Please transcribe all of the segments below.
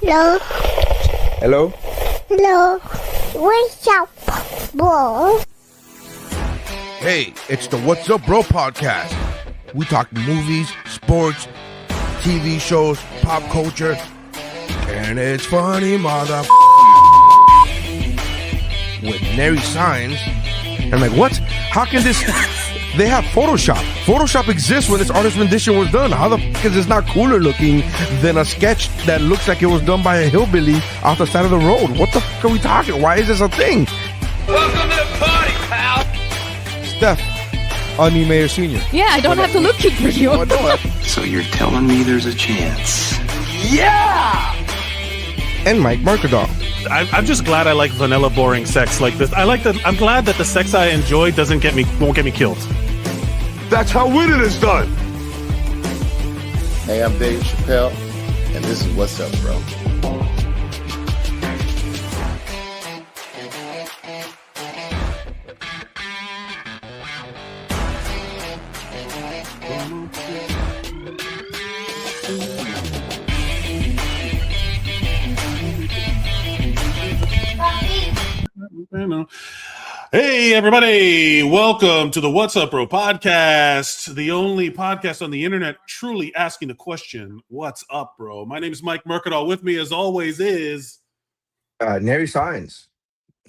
Hello. Hello? Hello. What's up, bro? Hey, it's the What's Up Bro podcast. We talk movies, sports, TV shows, pop culture, and it's funny, mother. With Nery Saenz. I'm like, what? How can this... They have Photoshop. Photoshop exists when this artist rendition was done. How the fuck is this not cooler looking than a sketch that looks like it was done by a hillbilly off the side of the road? What the fuck are we talking? Why is this a thing? Welcome to the party, pal. Steph, Onion Mayor Sr. Yeah, I don't have to look for you. Oh, no. So you're telling me there's a chance? Yeah! And Mike Mercadal. I'm just glad I like vanilla, boring sex like this. I'm glad that the sex I enjoy won't get me killed. That's how winning is done. Hey, I'm Dave Chappelle, and this is What's Up, Bro. Hey, everybody. Welcome to the What's Up, Bro podcast, the only podcast on the internet truly asking the question, what's up, bro? My name is Mike Mercadal. With me, as always, is... Nery Saenz.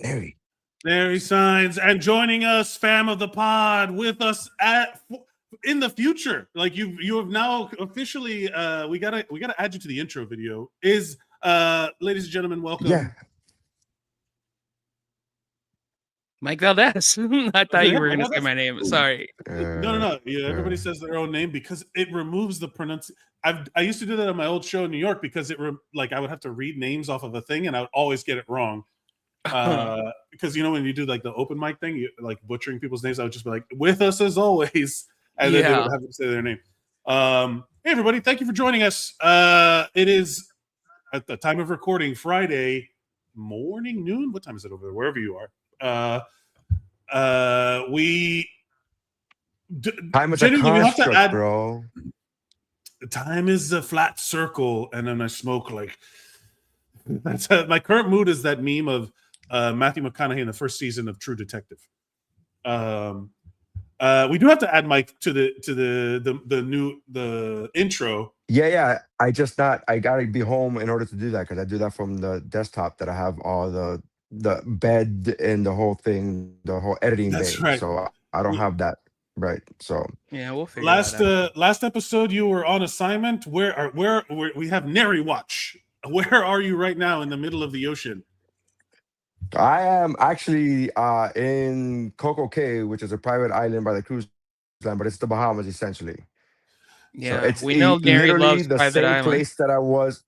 Nery Saenz. And joining us, fam of the pod, with us in the future. Like, you have now officially... we gotta add you to the intro video. Is, ladies and gentlemen, welcome... Yeah. Mike Valdes. I thought you were going to say my name. Sorry. No. Yeah, everybody says their own name because it removes the pronunciation. I used to do that on my old show in New York because I would have to read names off of a thing and I would always get it wrong. Because when you do like the open mic thing, you like butchering people's names. I would just be like, "With us as always," and then they would have to say their name. Hey, everybody! Thank you for joining us. It is at the time of recording Friday morning, noon. What time is it over there? Wherever you are. Time is a construct, bro. Time is a flat circle, and then I smoke like that's my current mood is that meme of Matthew McConaughey in the first season of True Detective. We do have to add Mike to the intro. Yeah. I gotta be home in order to do that because I do that from the desktop that I have all the bed and the whole thing, the whole editing That's thing. right. So I don't have that right. So yeah, we'll figure that out. Last episode you were on assignment. Where we have Nery Watch. Where are you right now in the middle of the ocean? I am actually in Coco Cay, which is a private island by the cruise line, but it's the Bahamas essentially. Yeah, so it's we know Gary loves the private same islands. place that I was.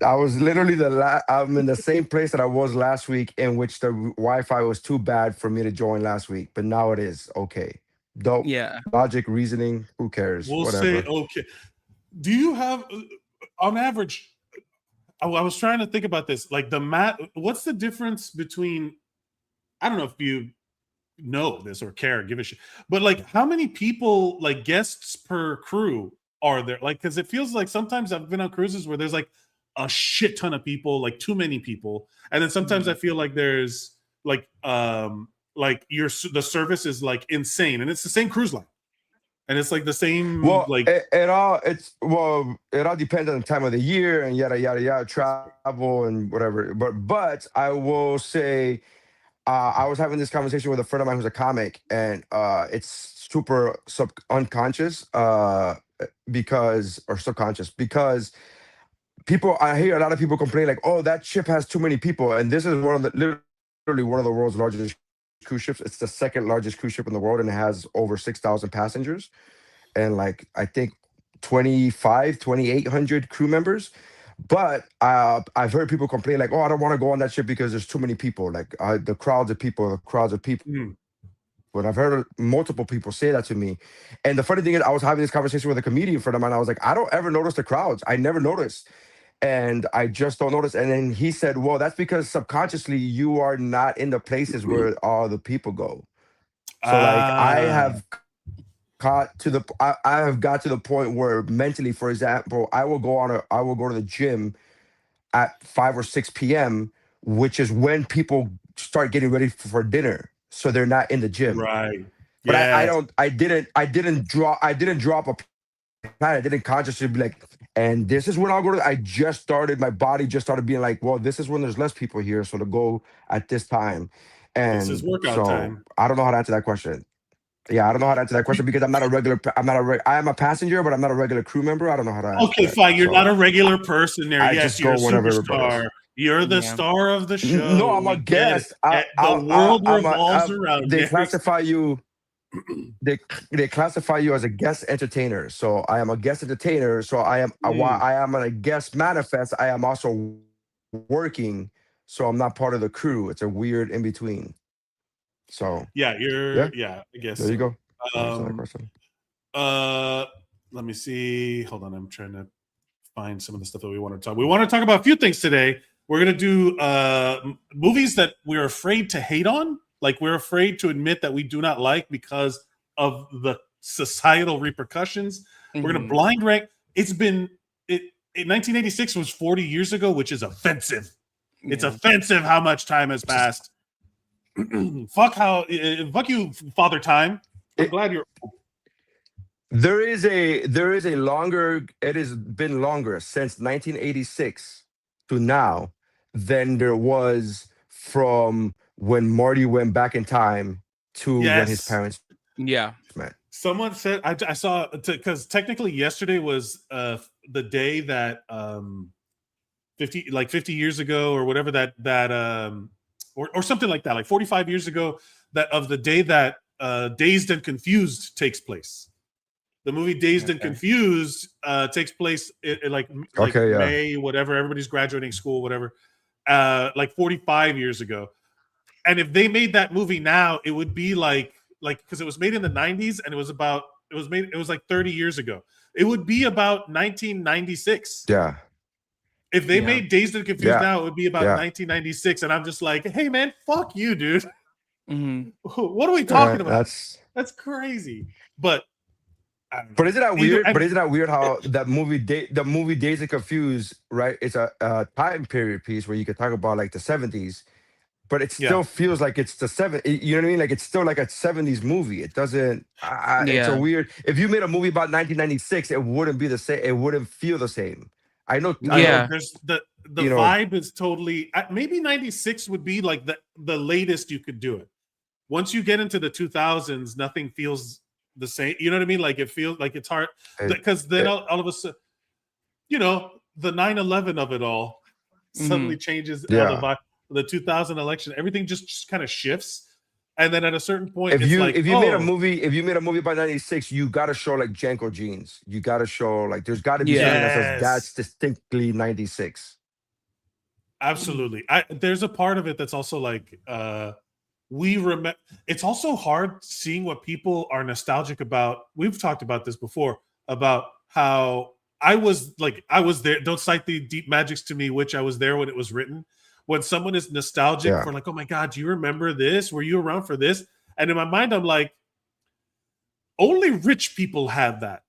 I was literally I'm in the same place that I was last week, in which the Wi-Fi was too bad for me to join last week, but now it is okay. Dope. Yeah. Logic, reasoning, who cares? We'll Whatever. say okay. Do you have, on average? I was trying to think about this. Like what's the difference between? I don't know if you know this or care, give a shit. But like, how many people, like guests per crew, are there? Like, because it feels like sometimes I've been on cruises where there's like a shit ton of people, like too many people, and then sometimes I feel like there's the service is like insane, and it's the same cruise line, and it's like the same. Well, like it all depends on the time of the year and yada yada yada, travel and whatever. But I will say, I was having this conversation with a friend of mine who's a comic, and it's super unconscious, because I hear a lot of people complain like, oh, that ship has too many people. And this is literally one of the world's largest cruise ships. It's the second largest cruise ship in the world, and it has over 6,000 passengers. And like, I think 2,800 crew members. But I've heard people complain like, oh, I don't want to go on that ship because there's too many people. Like the crowds of people. But I've heard multiple people say that to me. And the funny thing is, I was having this conversation with a comedian friend of mine. I was like, I don't ever notice the crowds. I never notice. And I just don't notice. And then he said, well, that's because subconsciously you are not in the places where all the people go. So like I have got to the point where mentally, for example, I will go to the gym at 5 or 6 p.m., which is when people start getting ready for dinner, so they're not in the gym. Right. But Yes. I didn't drop a plan. I didn't consciously be like, and this is when I'll go to. I just started. My body just started being like, well, this is when there's less people here, so to go at this time. This is And workout so time. I don't know how to answer that question. Yeah, I don't know how to answer that question because I'm not a regular. I am a passenger, but I'm not a regular crew member. I don't know how to answer Okay, that. fine. You're So not a regular person there. I Yes, just you're go a whenever everybody superstar. is. You're the Yeah. star of the show. No, I'm a We get it. guest. The world revolves around They Nery. classify you. They classify you as a guest entertainer. So I am a guest entertainer. So while I am on a guest manifest, I am also working. So I'm not part of the crew. It's a weird in between. So Yeah, yeah, I guess there you so. go. Answer that question. Let me see. Hold on, I'm trying to find some of the stuff that we want to talk. We want to talk about a few things today. We're gonna do movies that we're afraid to hate on, like we're afraid to admit that we do not like because of the societal repercussions. We're gonna blind rank. It's been 1986 was 40 years ago, which is offensive. It's offensive how much time has passed. Fuck you, Father Time. I'm glad you're. There is a longer. It has been longer since 1986 to now than there was from when Marty went back in time to when his parents Yeah. met. Someone said I saw because technically yesterday was the day that 50 years ago or whatever or something like that, like 45 years ago, that of the day that Dazed and Confused takes place. The movie Dazed and Confused takes place in like May, whatever. Everybody's graduating school, whatever. Like 45 years ago. And if they made that movie now, it would be like because it was made in the 90s and it was like 30 years ago. It would be about 1996. Yeah. If they made Dazed and Confused now, it would be about 1996. And I'm just like, hey man, fuck you, dude. What are we talking about? That's crazy. But isn't that weird? But isn't that weird how the movie Dazed and Confused, right? It's a time period piece where you could talk about like the 70s, but it still feels like it's the 70s. You know what I mean? Like it's still like a 70s movie. It doesn't. It's a weird. If you made a movie about 1996, it wouldn't be the same. It wouldn't feel the same. I know. There's the vibe is totally. Maybe 96 would be like the latest you could do it. Once you get into the 2000s, nothing feels the same. You know what I mean? Like it feels like it's hard because then all of a sudden, you know, the 9/11 of it all suddenly changes the vibe. The 2000 election, everything just kind of shifts. And then at a certain point, if you made a movie by 96, you got to show like Janko jeans. You got to show like there's got to be something that says that's distinctly 96. Absolutely. There's a part of it that's also like we remember. It's also hard seeing what people are nostalgic about. We've talked about this before about how I was there. Don't cite the deep magics to me, which I was there when it was written. When someone is nostalgic for like, oh my God, do you remember this? Were you around for this? And in my mind, I'm like, only rich people had that.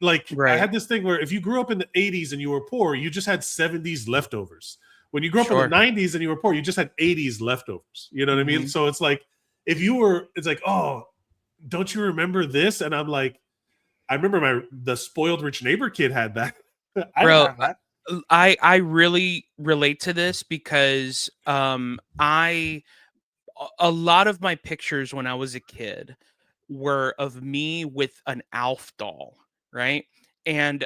Like I had this thing where if you grew up in the 80s and you were poor, you just had 70s leftovers. When you grew up in the 90s and you were poor, you just had 80s leftovers. You know what I mean? So it's like, it's like, oh, don't you remember this? And I'm like, I remember the spoiled rich neighbor kid had that. I didn't have that. I really relate to this because a lot of my pictures when I was a kid were of me with an Alf doll, right? And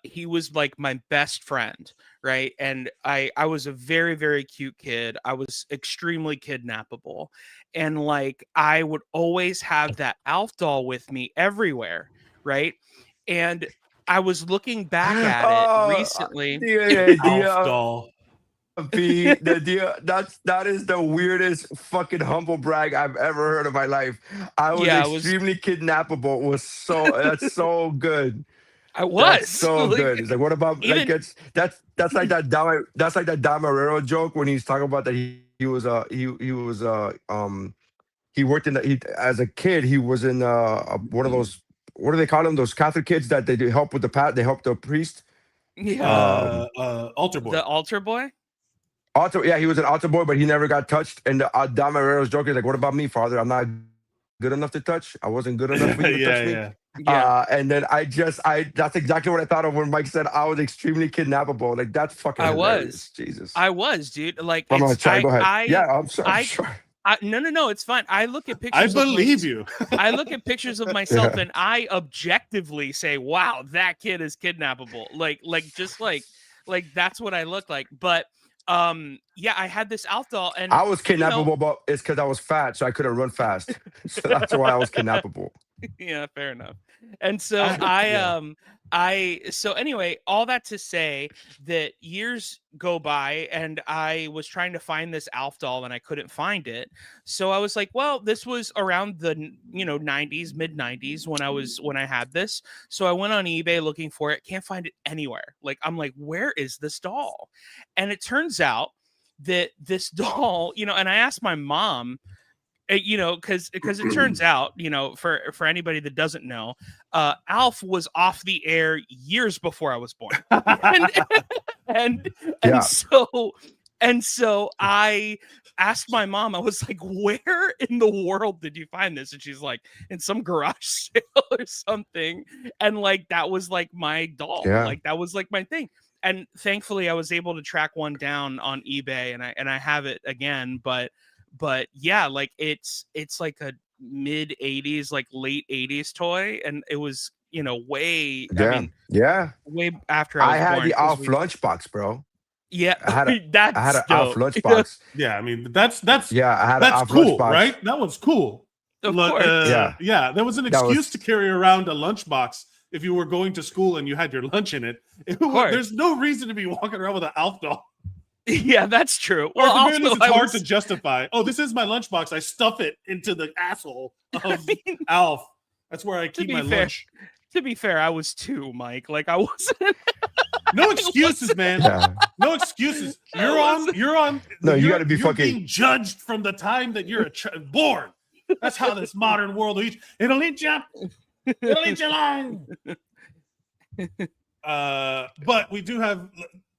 he was like my best friend, right? And I was a very, very cute kid. I was extremely kidnappable. And like I would always have that Alf doll with me everywhere, right? And I was looking back at it recently. Alf doll. That is the weirdest fucking humble brag I've ever heard of my life. I was extremely kidnappable. That's so good. I was that's so good. It's like, what about like that's like that Dom Marrero joke when he's talking about that he worked in as a kid he was in one of those, what do they call them, those Catholic kids that they do help with they help the priest. Yeah. Altar Boy. The altar boy. Altar, yeah, he was an altar boy, but he never got touched. And Don Marrero's joke is like, "What about me, father? I'm not good enough to touch. I wasn't good enough for you to touch me." Yeah. And then that's exactly what I thought of when Mike said I was extremely kidnappable. Like, that's fucking hilarious. Jesus. I was, dude. Like, Go ahead. Yeah, I'm I, sorry. no, it's fine. I look at pictures. I believe you. I look at pictures of myself and I objectively say, "Wow, that kid is kidnappable." Like that's what I look like. But yeah, I had this Alf doll, and I was kidnappable, but it's because I was fat, so I couldn't run fast. So that's why I was kidnappable. Yeah, fair enough. And so so anyway, all that to say that years go by and I was trying to find this Alf doll and I couldn't find it. So I was like, well, this was around the 90s, mid 90s when I had this. So I went on eBay looking for it, can't find it anywhere. Like, I'm like, where is this doll? And it turns out that this doll, and I asked my mom, because it turns out, for anybody that doesn't know, Alf was off the air years before I was born, and so I asked my mom. I was like, "Where in the world did you find this?" And she's like, "In some garage sale or something." And like that was like my doll, like that was like my thing. And thankfully, I was able to track one down on eBay, and I have it again, but yeah, like it's like a mid 80s, like late 80s toy, and it was way way after I had born, the Alf lunchbox, bro. Yeah, I had an dope. Alf lunchbox. Yeah, I mean that's I had an Alf cool, lunchbox. right? That was cool. Of course. Yeah, there was an excuse to carry around a lunchbox if you were going to school and you had your lunch in it. There's no reason to be walking around with an Alf doll. Yeah, that's true. Well, also, it's hard to justify. Oh, this is my lunchbox. I stuff it into the asshole of Alf. That's where I keep my lunch. To be fair, I was 2, Mike. Like, I wasn't. No excuses, man. Yeah. No excuses. You're on. No, you got to be fucking being judged from the time that you're born. That's how this modern world eats. It'll eat you. It'll eat you alive. But we do have.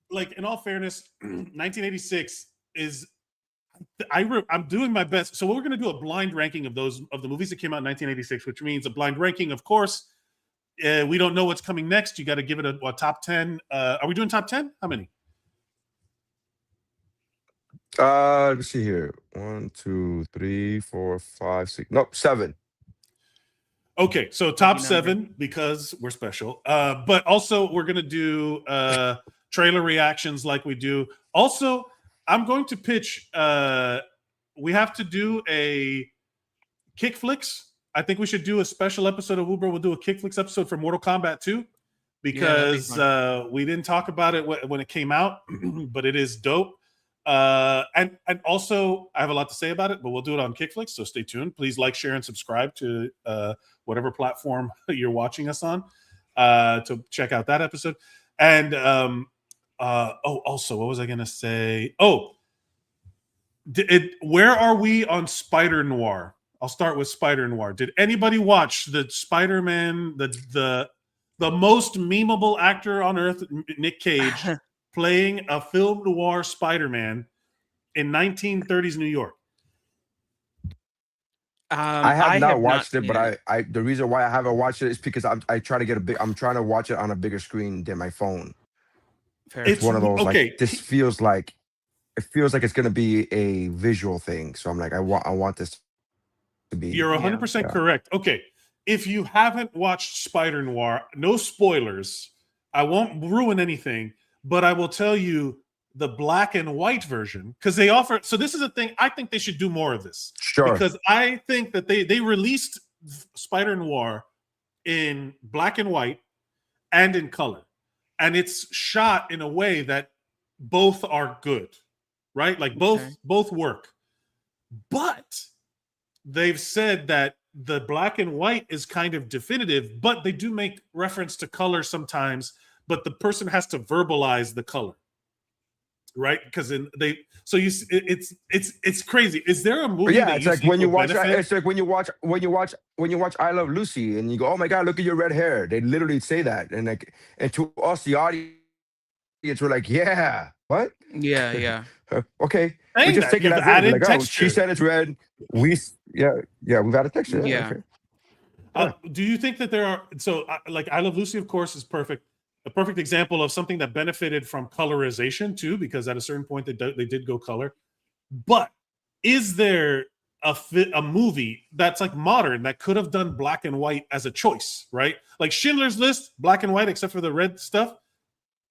Like, in all fairness, 1986 is I'm doing my best. So we're going to do a blind ranking of the movies that came out in 1986, which means a blind ranking, of course. We don't know what's coming next. You got to give it a top 10. Are we doing top 10? How many? Let's see here. 1, 2, 3, 4, 5, 6. Nope, 7. Okay, so top 7 because we're special. But also we're gonna do trailer reactions like we do. Also, I'm going to pitch. We have to do a Kick Flicks. I think we should do a special episode of WUBro. We'll do a Kick Flicks episode for Mortal Kombat 2 because we didn't talk about it when it came out, but it is dope. And also, I have a lot to say about it, but we'll do it on Kick Flicks, so stay tuned. Please like, share, and subscribe to whatever platform you're watching us on to check out that episode. And also, what was I going to say? Where are we on Spider Noir? I'll start with Spider Noir. Did anybody watch the Spider-Man, the most memeable actor on earth, Nick Cage, playing a film noir Spider-Man in 1930s New York? I have not watched it, but I the reason why I haven't watched it is because I'm trying to watch it on a bigger screen than my phone. It's one of those like this feels like it's gonna be a visual thing. So I'm like, I want this to be. You're 100% correct. Okay. If you haven't watched Spider Noir, no spoilers. I won't ruin anything, but I will tell you the black and white version because they offer. So this is a thing. I think they should do more of this. Sure. Because I think that they released Spider Noir in black and white and in color, and it's shot in a way that both are good, right? Like both work. But they've said that the black and white is kind of definitive, but they do make reference to color sometimes, but the person has to verbalize the color. Right? Because it's crazy. Is there a movie? Yeah, it's like when you watch. It's like when you watch I Love Lucy, and you go, "Oh my God, look at your red hair." They literally say that, and to us, the audience, idiots were like, yeah, what? Yeah. Okay, we Saying just that, take it you've as is. added Like, oh, texture. she said it's red. Yeah, we've added texture. Yeah. Okay. Do you think that there are like I Love Lucy, of course, is a perfect example of something that benefited from colorization too, because at a certain point they did go color. But is there a movie that's like modern that could have done black and white as a choice, right? Like Schindler's List, black and white except for the red stuff.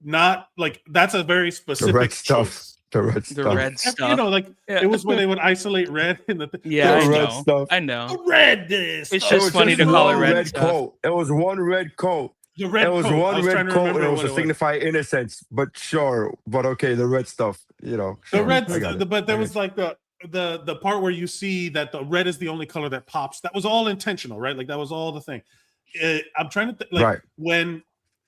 Not like that's a very specific The red stuff. choice. The red stuff. Red stuff. You know, like it was where they would isolate red in the Yeah, The I red know. stuff. I know. red this. It's It just was funny just to call it one red stuff. coat. It was one red coat. The red It was coat. I one was trying red to coat, and remember it was what to signify innocence. But sure, but okay, the red stuff. You know, The sure, red, I got it. but there I got was like the part where you see that the red is the only color that pops. That was all intentional, right? Like that was all the thing. I'm trying to Right. when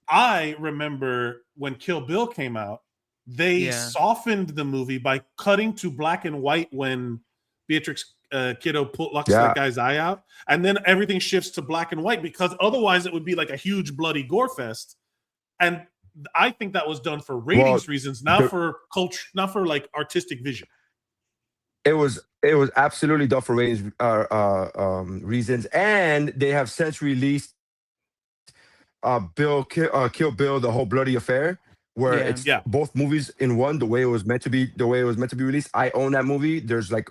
I remember when Kill Bill came out, they softened the movie by cutting to black and white when Beatrix Kiddo plucks that guy's eye out, and then everything shifts to black and white because otherwise it would be like a huge bloody gore fest. And I think that was done for ratings reasons, not for culture, not for like artistic vision. It was absolutely done for ratings reasons, and they have since released Kill Bill, the whole bloody affair, where it's both movies in one, the way it was meant to be released. I own that movie. There's like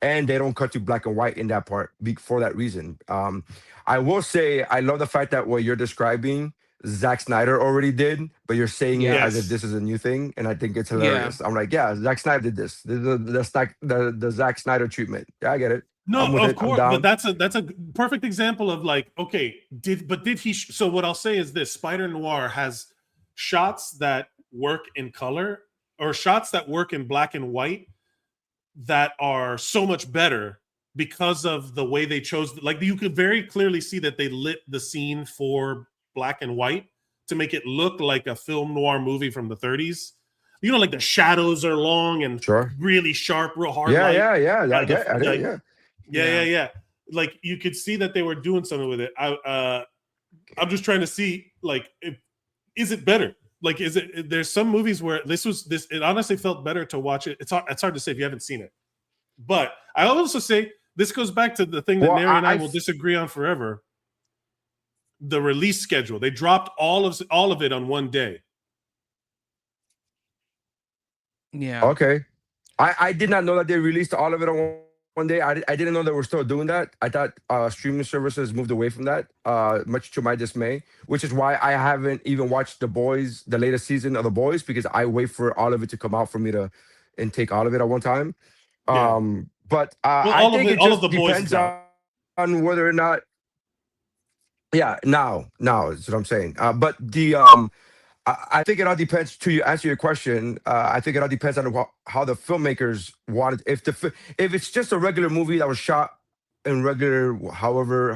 and they don't cut to black and white in that part for that reason. I will say I love the fact that what you're describing, Zack Snyder already did, but you're saying it as if this is a new thing, and I think it's hilarious. I'm like, yeah, Zack Snyder did this. The Zack Snyder treatment. Yeah, I get it. No, of course, but that's a perfect example of like, okay, did he? So what I'll say is this: Spider Noir has shots that work in color or shots that work in black and white that are so much better because of the way they chose. Like you could very clearly see that they lit the scene for black and white to make it look like a film noir movie from the 30s. You know, like the shadows are long and really sharp, real hard. Yeah. Like you could see that they were doing something with it. I'm just trying to see, like, is it better? Like, there's some movies where it honestly felt better to watch it. It's hard to say if you haven't seen it. But I also say this goes back to the thing that Neri and I will disagree on forever. The release schedule. They dropped all of it on one day. Yeah. Okay. I did not know that they released all of it on one day. I didn't know they were still doing that. I thought streaming services moved away from that, much to my dismay, which is why I haven't even watched the latest season of The Boys, because I wait for all of it to come out for me to intake all of it at one time. But I think it just depends on whether or not. Yeah, now is what I'm saying. But I think it all depends. To answer your question, I think it all depends on how the filmmakers wanted. If it's just a regular movie that was shot in regular, however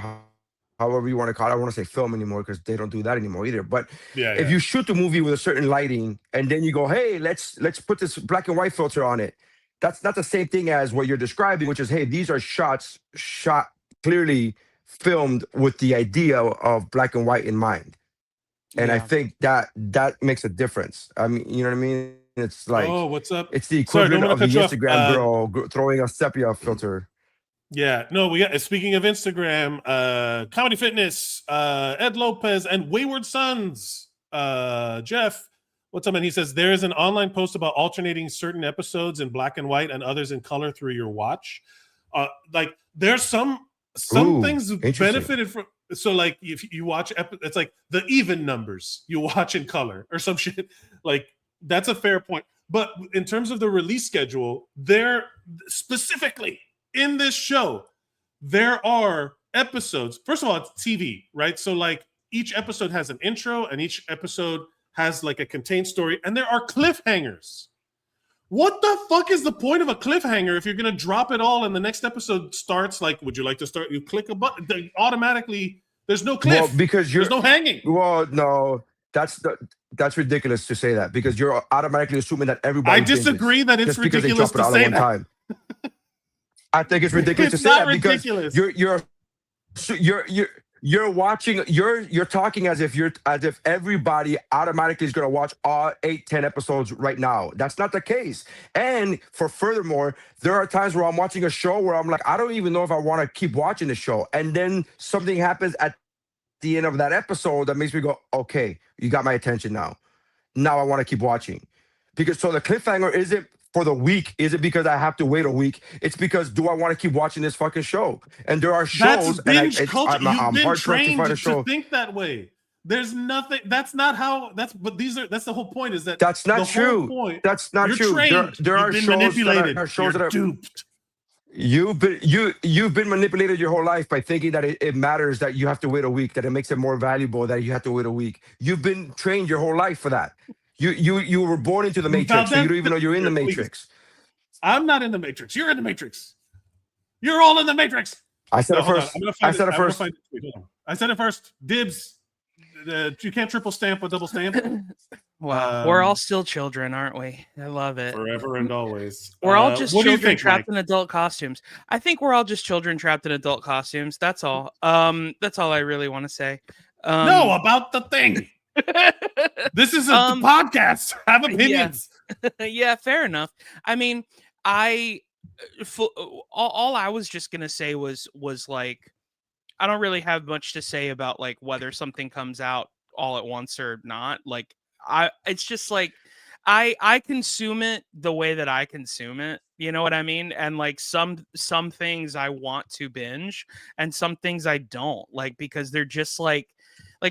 you want to call it, I don't want to say film anymore because they don't do that anymore either. But if you shoot the movie with a certain lighting and then you go, hey, let's put this black and white filter on it, that's not the same thing as what you're describing, which is, hey, these are shots shot clearly, filmed with the idea of black and white in mind. And I think that makes a difference. I mean, you know what I mean? It's like, oh, what's up? It's the equivalent of the Instagram girl throwing a sepia filter. Yeah, no, we got, speaking of Instagram, Comedy Fitness, Ed Lopez, and Wayward Sons. Jeff, what's up, man? He says, there is an online post about alternating certain episodes in black and white and others in color through your watch. Like, there's some things benefited from. So like if you watch, it's like the even numbers you watch in color or some shit. Like that's a fair point. But in terms of the release schedule, there specifically in this show, there are episodes. First of all, it's TV, right? So like each episode has an intro and each episode has like a contained story, and there are cliffhangers. What the fuck is the point of a cliffhanger if you're going to drop it all and the next episode starts like, would you like to start? You click a button, automatically there's no cliff. Well, because there's no hanging. Well, no, that's ridiculous to say that, because you're automatically assuming that everybody. I disagree that it's ridiculous to say that. Time. I think it's ridiculous to say that because you're you're watching. You're talking as if everybody automatically is going to watch all 8-10 episodes right now. That's not the case. And furthermore, there are times where I'm watching a show where I'm like, I don't even know if I want to keep watching the show, and then something happens at the end of that episode that makes me go, okay, you got my attention now. Now I want to keep watching. Because so the cliffhanger isn't for the week. Is it because I have to wait a week? It's because do I want to keep watching this fucking show? And there are shows. That's binge culture. I'm You've been trained to think that way. There's nothing. That's not how. That's the whole point. Is that that's not true? Point, that's not true. There are shows manipulated. that are shows that are duped. You've been manipulated your whole life by thinking that it matters that you have to wait a week, that it makes it more valuable that you have to wait a week. You've been trained your whole life for that. You were born into the Matrix, so you don't even know you're in the Matrix. I'm not in the Matrix. You're in the Matrix. You're all in the Matrix. I said it first. I said it first. I said it first. Dibs. You can't triple stamp or double stamp. Wow, we're all still children, aren't we? I love it. Forever and always. We're all just children trapped Mike? in adult costumes. I think we're all just children trapped in adult costumes. That's all. That's all I really want to say. No, about the thing. This is a podcast. Have opinions. Yeah, fair enough. I mean, all I was just gonna say was like, I don't really have much to say about like whether something comes out all at once or not. Like, it's just like I consume it the way that I consume it. You know what I mean? And like some things I want to binge, and some things I don't, like, because they're just like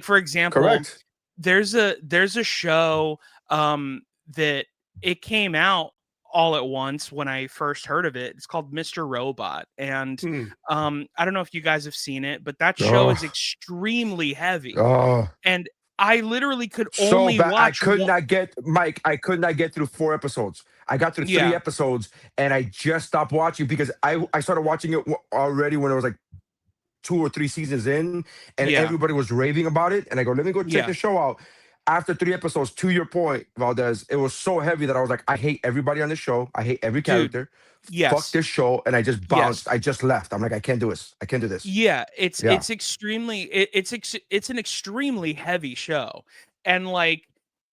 for example. Correct. There's a show that it came out all at once when I first heard of it. It's called Mr. Robot, and I don't know if you guys have seen it, but that show is extremely heavy. And I literally could only watch. I could not get through 4 episodes. I got through 3 episodes, and I just stopped watching because I started watching it already when it was like 2 or 3 seasons in, and everybody was raving about it. And I go, let me go check the show out. After 3 episodes, to your point, Valdez, it was so heavy that I was like, I hate everybody on this show. I hate every character. Fuck this show. And I just bounced. I just left. I'm like, I can't do this. I can't do this. Yeah, it's extremely it's an extremely heavy show. And like,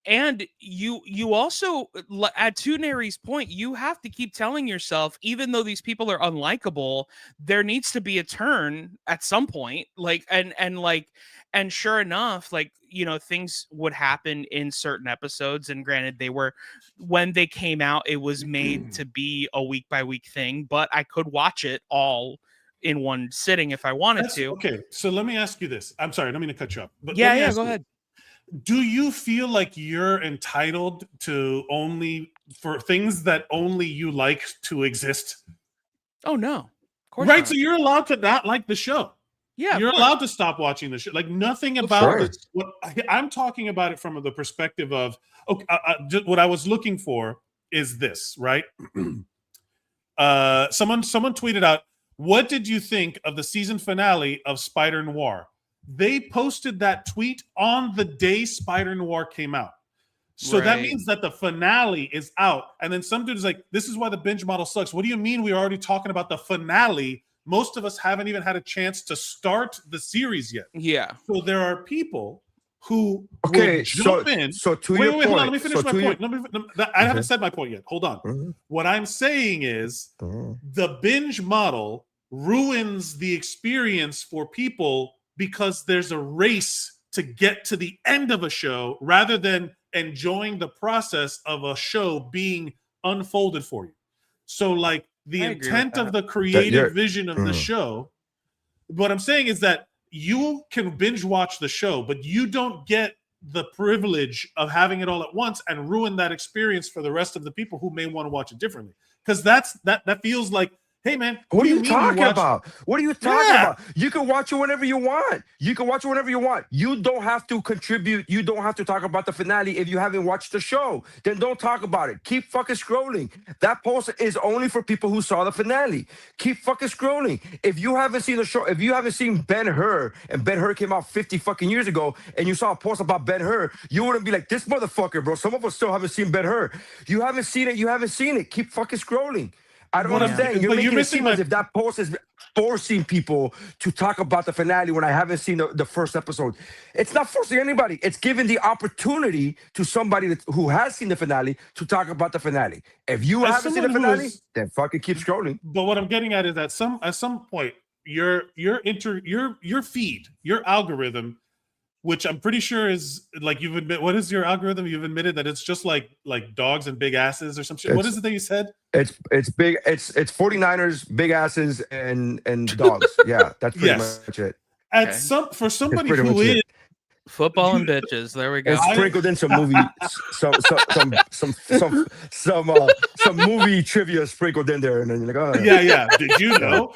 and you also, to Nery's point, you have to keep telling yourself, even though these people are unlikable, there needs to be a turn at some point. Like, and sure enough, like, you know, things would happen in certain episodes. And granted, when they came out, it was made to be a week by week thing, but I could watch it all in one sitting if I wanted to. Okay, so let me ask you this. I'm sorry, I don't mean to cut you up. But go ahead. Do you feel like you're entitled to for things that only you like to exist? Oh no, of course right. Not. So you're allowed to not like the show. Yeah, you're allowed to stop watching the show. Like nothing about this. What I'm talking about it from the perspective of just what I was looking for is this, right? Someone tweeted out, "What did you think of the season finale of Spider Noir?" They posted that tweet on the day Spider Noir came out. So that means that the finale is out. And then some dude is like, this is why the binge model sucks. What do you mean we're already talking about the finale? Most of us haven't even had a chance to start the series yet. Yeah. So there are people who jump in. So to your point. Hold on, let me finish my point. I haven't said my point yet. Hold on. What I'm saying is the binge model ruins the experience for people because there's a race to get to the end of a show rather than enjoying the process of a show being unfolded for you. So like the intent of the creative vision of the show, what I'm saying is that you can binge watch the show, but you don't get the privilege of having it all at once and ruin that experience for the rest of the people who may want to watch it differently. Because that feels like, hey man, what are you talking about? What are you talking about? You can watch it whenever you want. You can watch it whenever you want. You don't have to contribute. You don't have to talk about the finale if you haven't watched the show. Then don't talk about it. Keep fucking scrolling. That post is only for people who saw the finale. Keep fucking scrolling. If you haven't seen the show, if you haven't seen Ben-Hur, and Ben-Hur came out 50 fucking years ago, and you saw a post about Ben-Hur, you wouldn't be like, this motherfucker, bro. Some of us still haven't seen Ben-Hur. You haven't seen it. You haven't seen it. Keep fucking scrolling. I don't What I'm- understand. You're but making you're it missing seem my- as if that post is forcing people to talk about the finale when I haven't seen the first episode. It's not forcing anybody. It's giving the opportunity to somebody who has seen the finale to talk about the finale. If you As haven't seen the someone who finale, is- then fucking keep scrolling. But what I'm getting at is that at some point your feed, your algorithm, which I'm pretty sure is like you've admitted. What is your algorithm? You've admitted that it's just like dogs and big asses or some shit. What is it that you said? It's big. It's 49ers, big asses, and dogs. Yeah, that's pretty Yes. much it. At Okay. For somebody pretty who much it. is Football and bitches. There we go. And sprinkled in some movie, some movie trivia sprinkled in there, and then you're like, oh yeah. Did you know?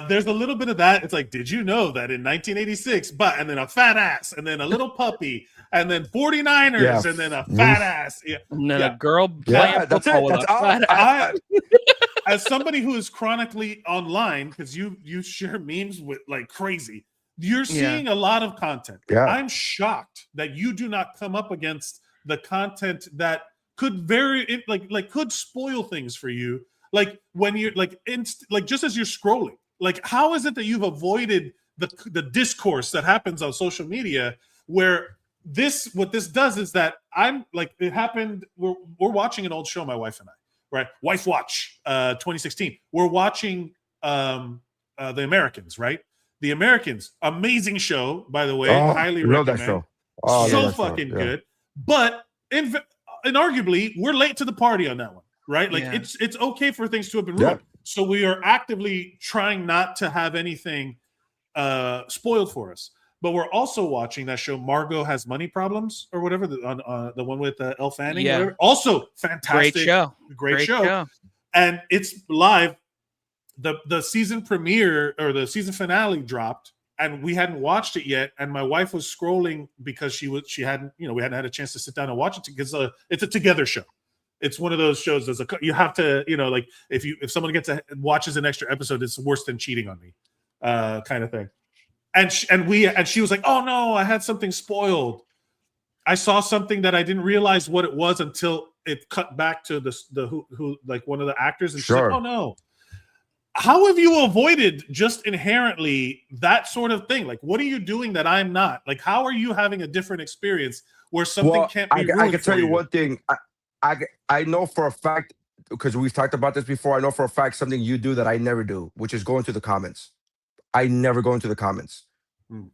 There's a little bit of that. It's like, did you know that in 1986, and then a fat ass, and then a little puppy, and then 49ers, Yeah. and then a fat ass. Yeah. And then Yeah. a girl Yeah, playing that's football it. with That's a all. fat ass. As somebody who is chronically online, because you share memes with like crazy, you're seeing a lot of content. Yeah. I'm shocked that you do not come up against the content that could could spoil things for you. Like when you're just as you're scrolling, like how is it that you've avoided the discourse that happens on social media where what this does is that I'm like, it happened. We're watching an old show, my wife and I, right? Wife Watch, 2016. We're watching The Americans, right? The Americans, amazing show, by the way. Highly love recommend. that show. Oh, So love that show. fucking Yeah. good. But inarguably, we're late to the party on that one, right? Like Yeah. it's okay for things to have been Yeah. ruined. So we are actively trying not to have anything spoiled for us. But we're also watching that show, Margot Has Money Problems, or whatever, on the one with Elle Fanning. Yeah. Whatever. Also fantastic. Great show. Great show. And it's live. The season premiere or the season finale dropped, and we hadn't watched it yet. And my wife was scrolling because we hadn't had a chance to sit down and watch it because it's a together show. It's one of those shows. You have to, like if someone watches an extra episode, it's worse than cheating on me, kind of thing. And she was like, "Oh no, I had something spoiled. I saw something that I didn't realize what it was until it cut back to the who like one of the actors." And she's like, Sure. "Oh no." How have you avoided just inherently that sort of thing? Like, what are you doing that I'm not? Like, how are you having a different experience where something can't be ruined? I can tell you one thing. I know for a fact, because we've talked about this before, I know for a fact something you do that I never do, which is go into the comments. I never go into the comments.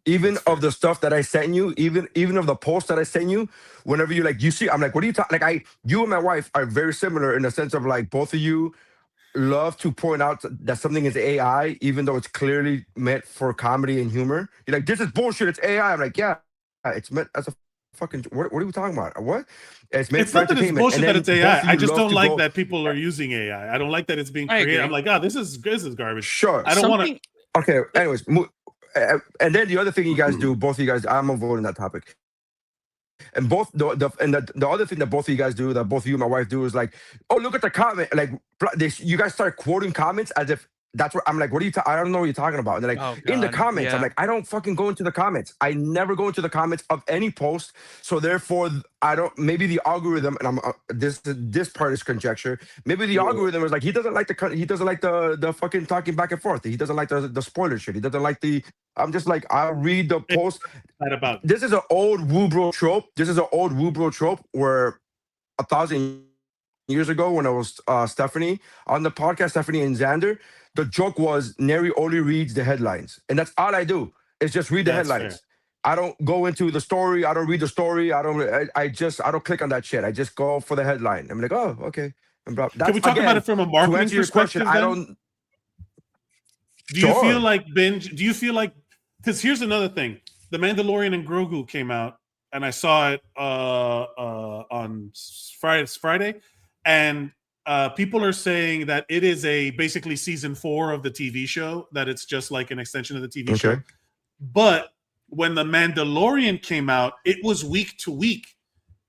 Even of the stuff that I sent you, even of the post that I sent you, whenever you see, I'm like, what are you talking? Like you and my wife are very similar in the sense of like both of you love to point out that something is AI, even though it's clearly meant for comedy and humor. You're like, this is bullshit, it's AI. I'm like, yeah, it's meant as a fucking, what are we talking about? What? It's meant It's for not that it's entertainment. bullshit that it's AI. I just don't like go, that people are using AI. I don't like that it's being I created. agree. I'm like, this is garbage. Sure. I don't want to. Okay, anyways, and then the other thing you guys do, both of you guys, I'm avoiding that topic. And both the other thing that both of you guys do, that both of you and my wife do, is like, oh, look at the comment. Like, you guys start quoting comments as if that's what I'm like. What are you? I don't know what you're talking about. And they're like, in the comments, I'm like, I don't fucking go into the comments. I never go into the comments of any post. So therefore, I don't. Maybe the algorithm, and this part is conjecture. Maybe the algorithm is like, he doesn't like the fucking talking back and forth. He doesn't like the spoiler shit. He doesn't like the. I'm just like, I read the post. This is an old WUBro trope. This is an old WUBro trope where 1,000 years ago, when I was Stephanie on the podcast, Stephanie and Xander, the joke was Nery only reads the headlines, and that's all I do is just read the headlines. Fair. I don't go into the story. I don't read the story. I don't click on that shit. I just go for the headline. I'm like, oh, okay. Can we talk about it from a marketing perspective? Do you feel like binge? Do you feel like, because here's another thing: The Mandalorian and Grogu came out, and I saw it on Friday, and people are saying that it is basically season 4 of the TV show, that it's just like an extension of the TV show. But when The Mandalorian came out, it was week to week.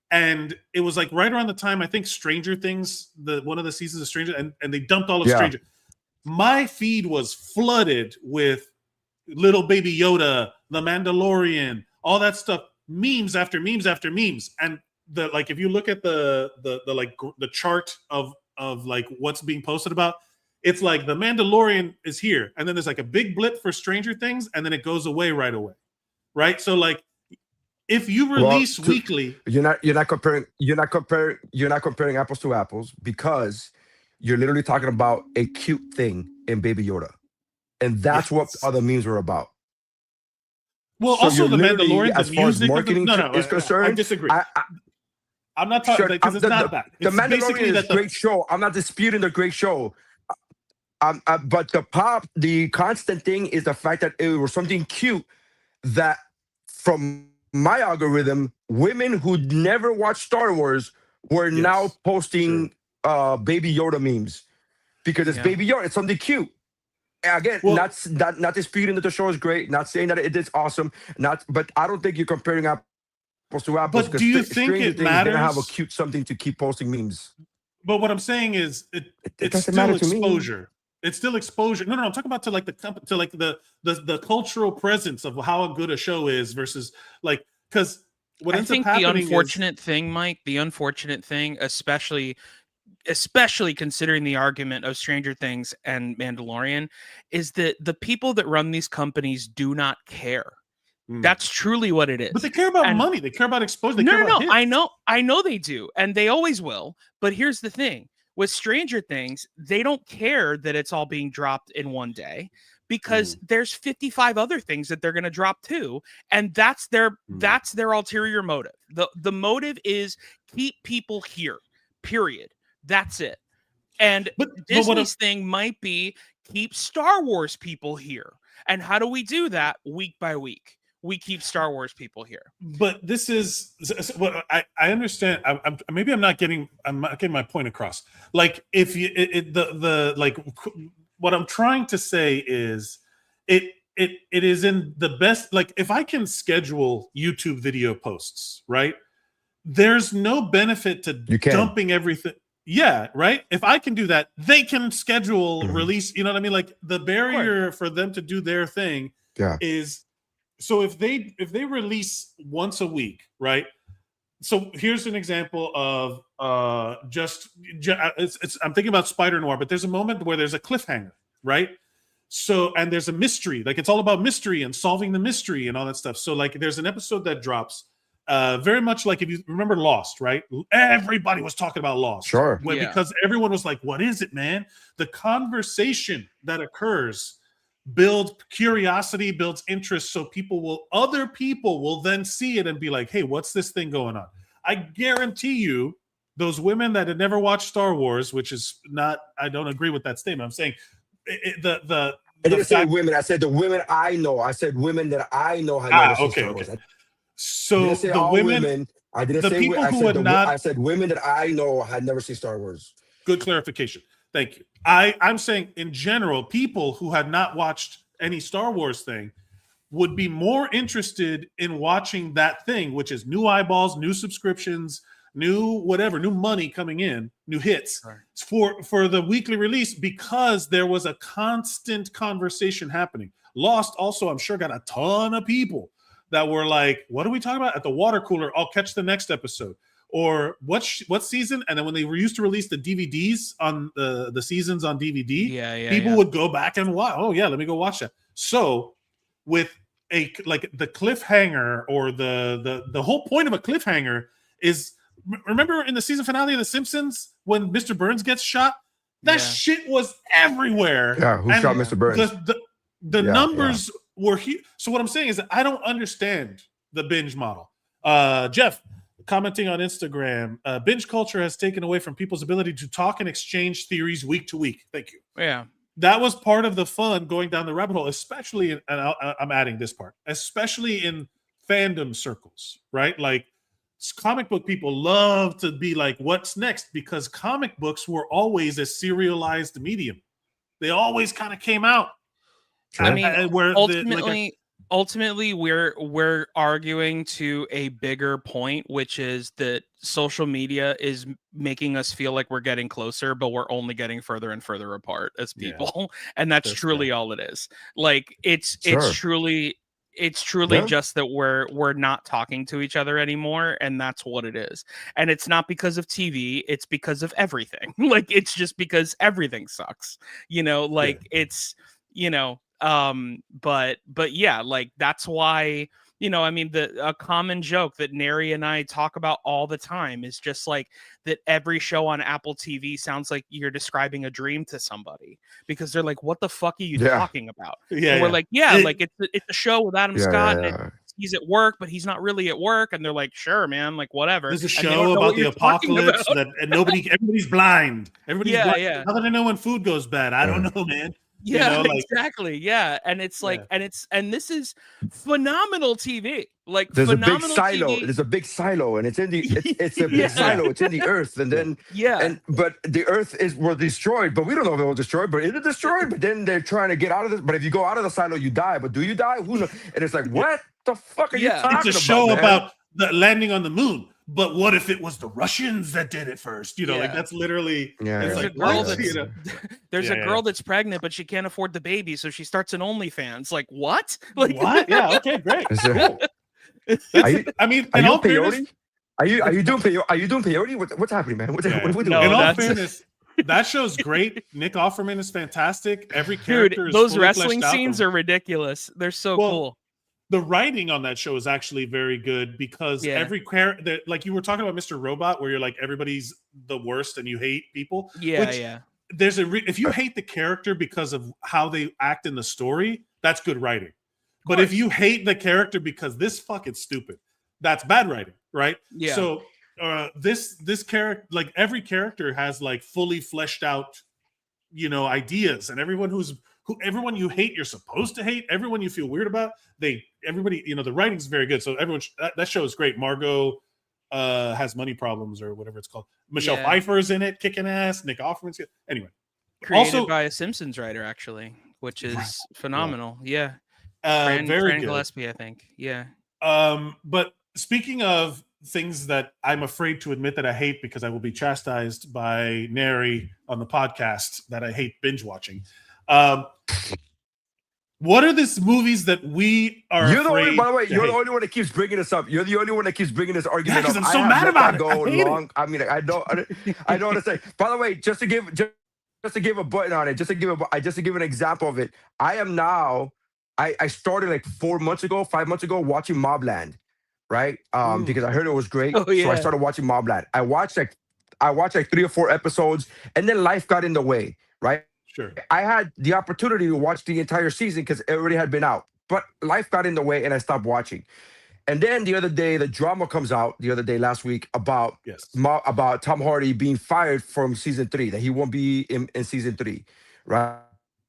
And it was like right around the time, I think, Stranger Things, one of the seasons of Stranger, and they dumped all of Stranger. My feed was flooded with Little Baby Yoda, The Mandalorian, all that stuff, memes after memes after memes. And if you look at the chart of of like what's being posted about, it's like the Mandalorian is here, and then there's like a big blip for Stranger Things, and then it goes away right away, right? So like, if you release weekly, you're not comparing apples to apples, because you're literally talking about a cute thing in Baby Yoda, and that's what other memes were about. Well, So also the Mandalorian, as the far as music marketing is concerned, I disagree. I'm not talking because it's not that. The It's Mandalorian basically is a great show. I'm not disputing the great show. But the constant thing is the fact that it was something cute that, from my algorithm, women who never watched Star Wars were now posting Baby Yoda memes, because it's Baby Yoda. It's something cute. Again, not disputing that the show is great, not saying that it is awesome, but I don't think you're comparing apples to apples. But do you think it matters? Gonna have a cute something to keep posting memes. But what I'm saying is, it's still exposure. It's still exposure. No, I'm talking about to like the cultural presence of how good a show is versus like, because what ends up happening the unfortunate thing, Mike, the unfortunate thing, especially considering the argument of Stranger Things and Mandalorian, is that the people that run these companies do not care. That's truly what it is. But they care about money. They care about exposure. No. I know they do, and they always will. But here's the thing: with Stranger Things, they don't care that it's all being dropped in one day, because there's 55 other things that they're going to drop too, and that's their ulterior motive. The motive is keep people here. Period. That's it. And Disney's thing might be keep Star Wars people here. And how do we do that? Week by week. We keep Star Wars people here. But this is what I understand. I'm not getting my point across. Like, if you what I'm trying to say is it is in the best, like, if I can schedule YouTube video posts, right? There's no benefit to dumping everything. Yeah, right. If I can do that, they can schedule release. You know what I mean? Like, the barrier for them to do their thing is, so if they release once a week, right? So here's an example of I'm thinking about Spider Noir, but there's a moment where there's a cliffhanger, right? So, and there's a mystery, like it's all about mystery and solving the mystery and all that stuff. So like there's an episode that drops very much like, if you remember Lost, right? Everybody was talking about Lost. Sure. Because everyone was like, what is it, man? The conversation that occurs builds curiosity, builds interest, so other people will then see it and be like, hey, what's this thing going on? I guarantee you, those women that had never watched Star Wars, which is not, I don't agree with that statement. I'm saying I didn't say women. I said the women I know. I said women that I know had never seen Star Wars. So the women, I didn't the say people women. who had not. I said women that I know had never seen Star Wars. Good clarification. Thank you. I'm saying in general, people who had not watched any Star Wars thing would be more interested in watching that thing, which is new eyeballs, new subscriptions, new whatever, new money coming in, new hits for the weekly release, because there was a constant conversation happening. Lost also, I'm sure, got a ton of people that were like, what are we talking about? At the water cooler, I'll catch the next episode. Or what season? And then when they used to release the DVDs on the seasons on DVD, people would go back and watch. Oh yeah, let me go watch that. So with the cliffhanger, or the whole point of a cliffhanger is, remember in the season finale of The Simpsons when Mr. Burns gets shot? That shit was everywhere. Yeah, who shot Mr. Burns? The numbers were here. So what I'm saying is that I don't understand the binge model. Jeff, commenting on Instagram, binge culture has taken away from people's ability to talk and exchange theories week to week. Thank you. Yeah. That was part of the fun going down the rabbit hole, especially, and I'm adding this part, especially in fandom circles, right? Like, comic book people love to be like, what's next? Because comic books were always a serialized medium. They always kind of came out. I mean, ultimately, we're arguing to a bigger point, which is that social media is making us feel like we're getting closer, but we're only getting further and further apart as people. And that's truly all it is. Like, it's truly, It's truly Yeah. just that we're not talking to each other anymore, and that's what it is. And it's not because of TV, it's because of everything. Like, it's just because everything sucks. Like, it's, but yeah, like, that's why, I mean, a common joke that Nery and I talk about all the time is just like that every show on Apple TV sounds like you're describing a dream to somebody, because they're like, what the fuck are you talking about? Yeah, And we're yeah. like, like it's a show with Adam Scott, and he's at work, but he's not really at work. And they're like, sure, man, like, whatever. There's a And they don't show know about what the you're talking apocalypse about. and everybody's blind. Everybody's blind. Yeah. How do they know when food goes bad? I don't know, man. Yeah, exactly. Yeah. And it's like, and this is phenomenal TV. Like, there's a big phenomenal silo. TV. There's a big silo, and it's in the it's a big silo. It's in the earth, and then but the earth was destroyed, but we don't know if it was destroyed, but it is destroyed. But then they're trying to get out of this. But if you go out of the silo, you die. But do you die? Who knows? And it's like, what the fuck are you talking about? It's a show about the landing on the moon. But what if it was the Russians that did it first? Like, that's literally. There's a girl there's a girl that's pregnant, but she can't afford the baby, so she starts an OnlyFans. Like, what? Like, what? Yeah. Okay. Great. Cool. I mean, are in you all fairness, peyote? Are you doing peyote? What's happening, man? What are we doing? No, in all fairness, that show's great. Nick Offerman is fantastic. Every character dude, is those fully wrestling fleshed out. scenes are ridiculous. They're so cool. The writing on that show is actually very good, because every character, like you were talking about Mr. Robot, where you're like, everybody's the worst and you hate people. There's if you hate the character because of how they act in the story, that's good writing. But if you hate the character because this fucking stupid, that's bad writing, right? Yeah. So this character, like, every character has like fully fleshed out, ideas, and everyone everyone you hate, you're supposed to hate. Everyone you feel weird about, everybody, the writing's very good. So everyone, that show is great. Margot has money problems, or whatever it's called. Michelle Pfeiffer's in it, kicking ass. Nick Offerman's good. Anyway, created by a Simpsons writer, actually, which is phenomenal. Yeah. Very Fran good. Gillespie, I think. Yeah. But speaking of things that I'm afraid to admit that I hate, because I will be chastised by Nery on the podcast, that I hate binge watching. What are these movies that we are You're afraid? by the way, you're the only one that keeps bringing this up. You're the only one that keeps bringing this argument up. I'm so mad about it. I mean, I don't want to say. By the way, just to give a button on it, just to give an example of it. I am now. I started like 5 months ago, watching Mobland, right? Because I heard it was great, so I started watching Mobland. I watched like 3 or 4 episodes, and then life got in the way, right? Sure. I had the opportunity to watch the entire season because it already had been out, but life got in the way and I stopped watching. And then the other day, the drama comes out last week about Tom Hardy being fired from season 3, that he won't be in season 3, right?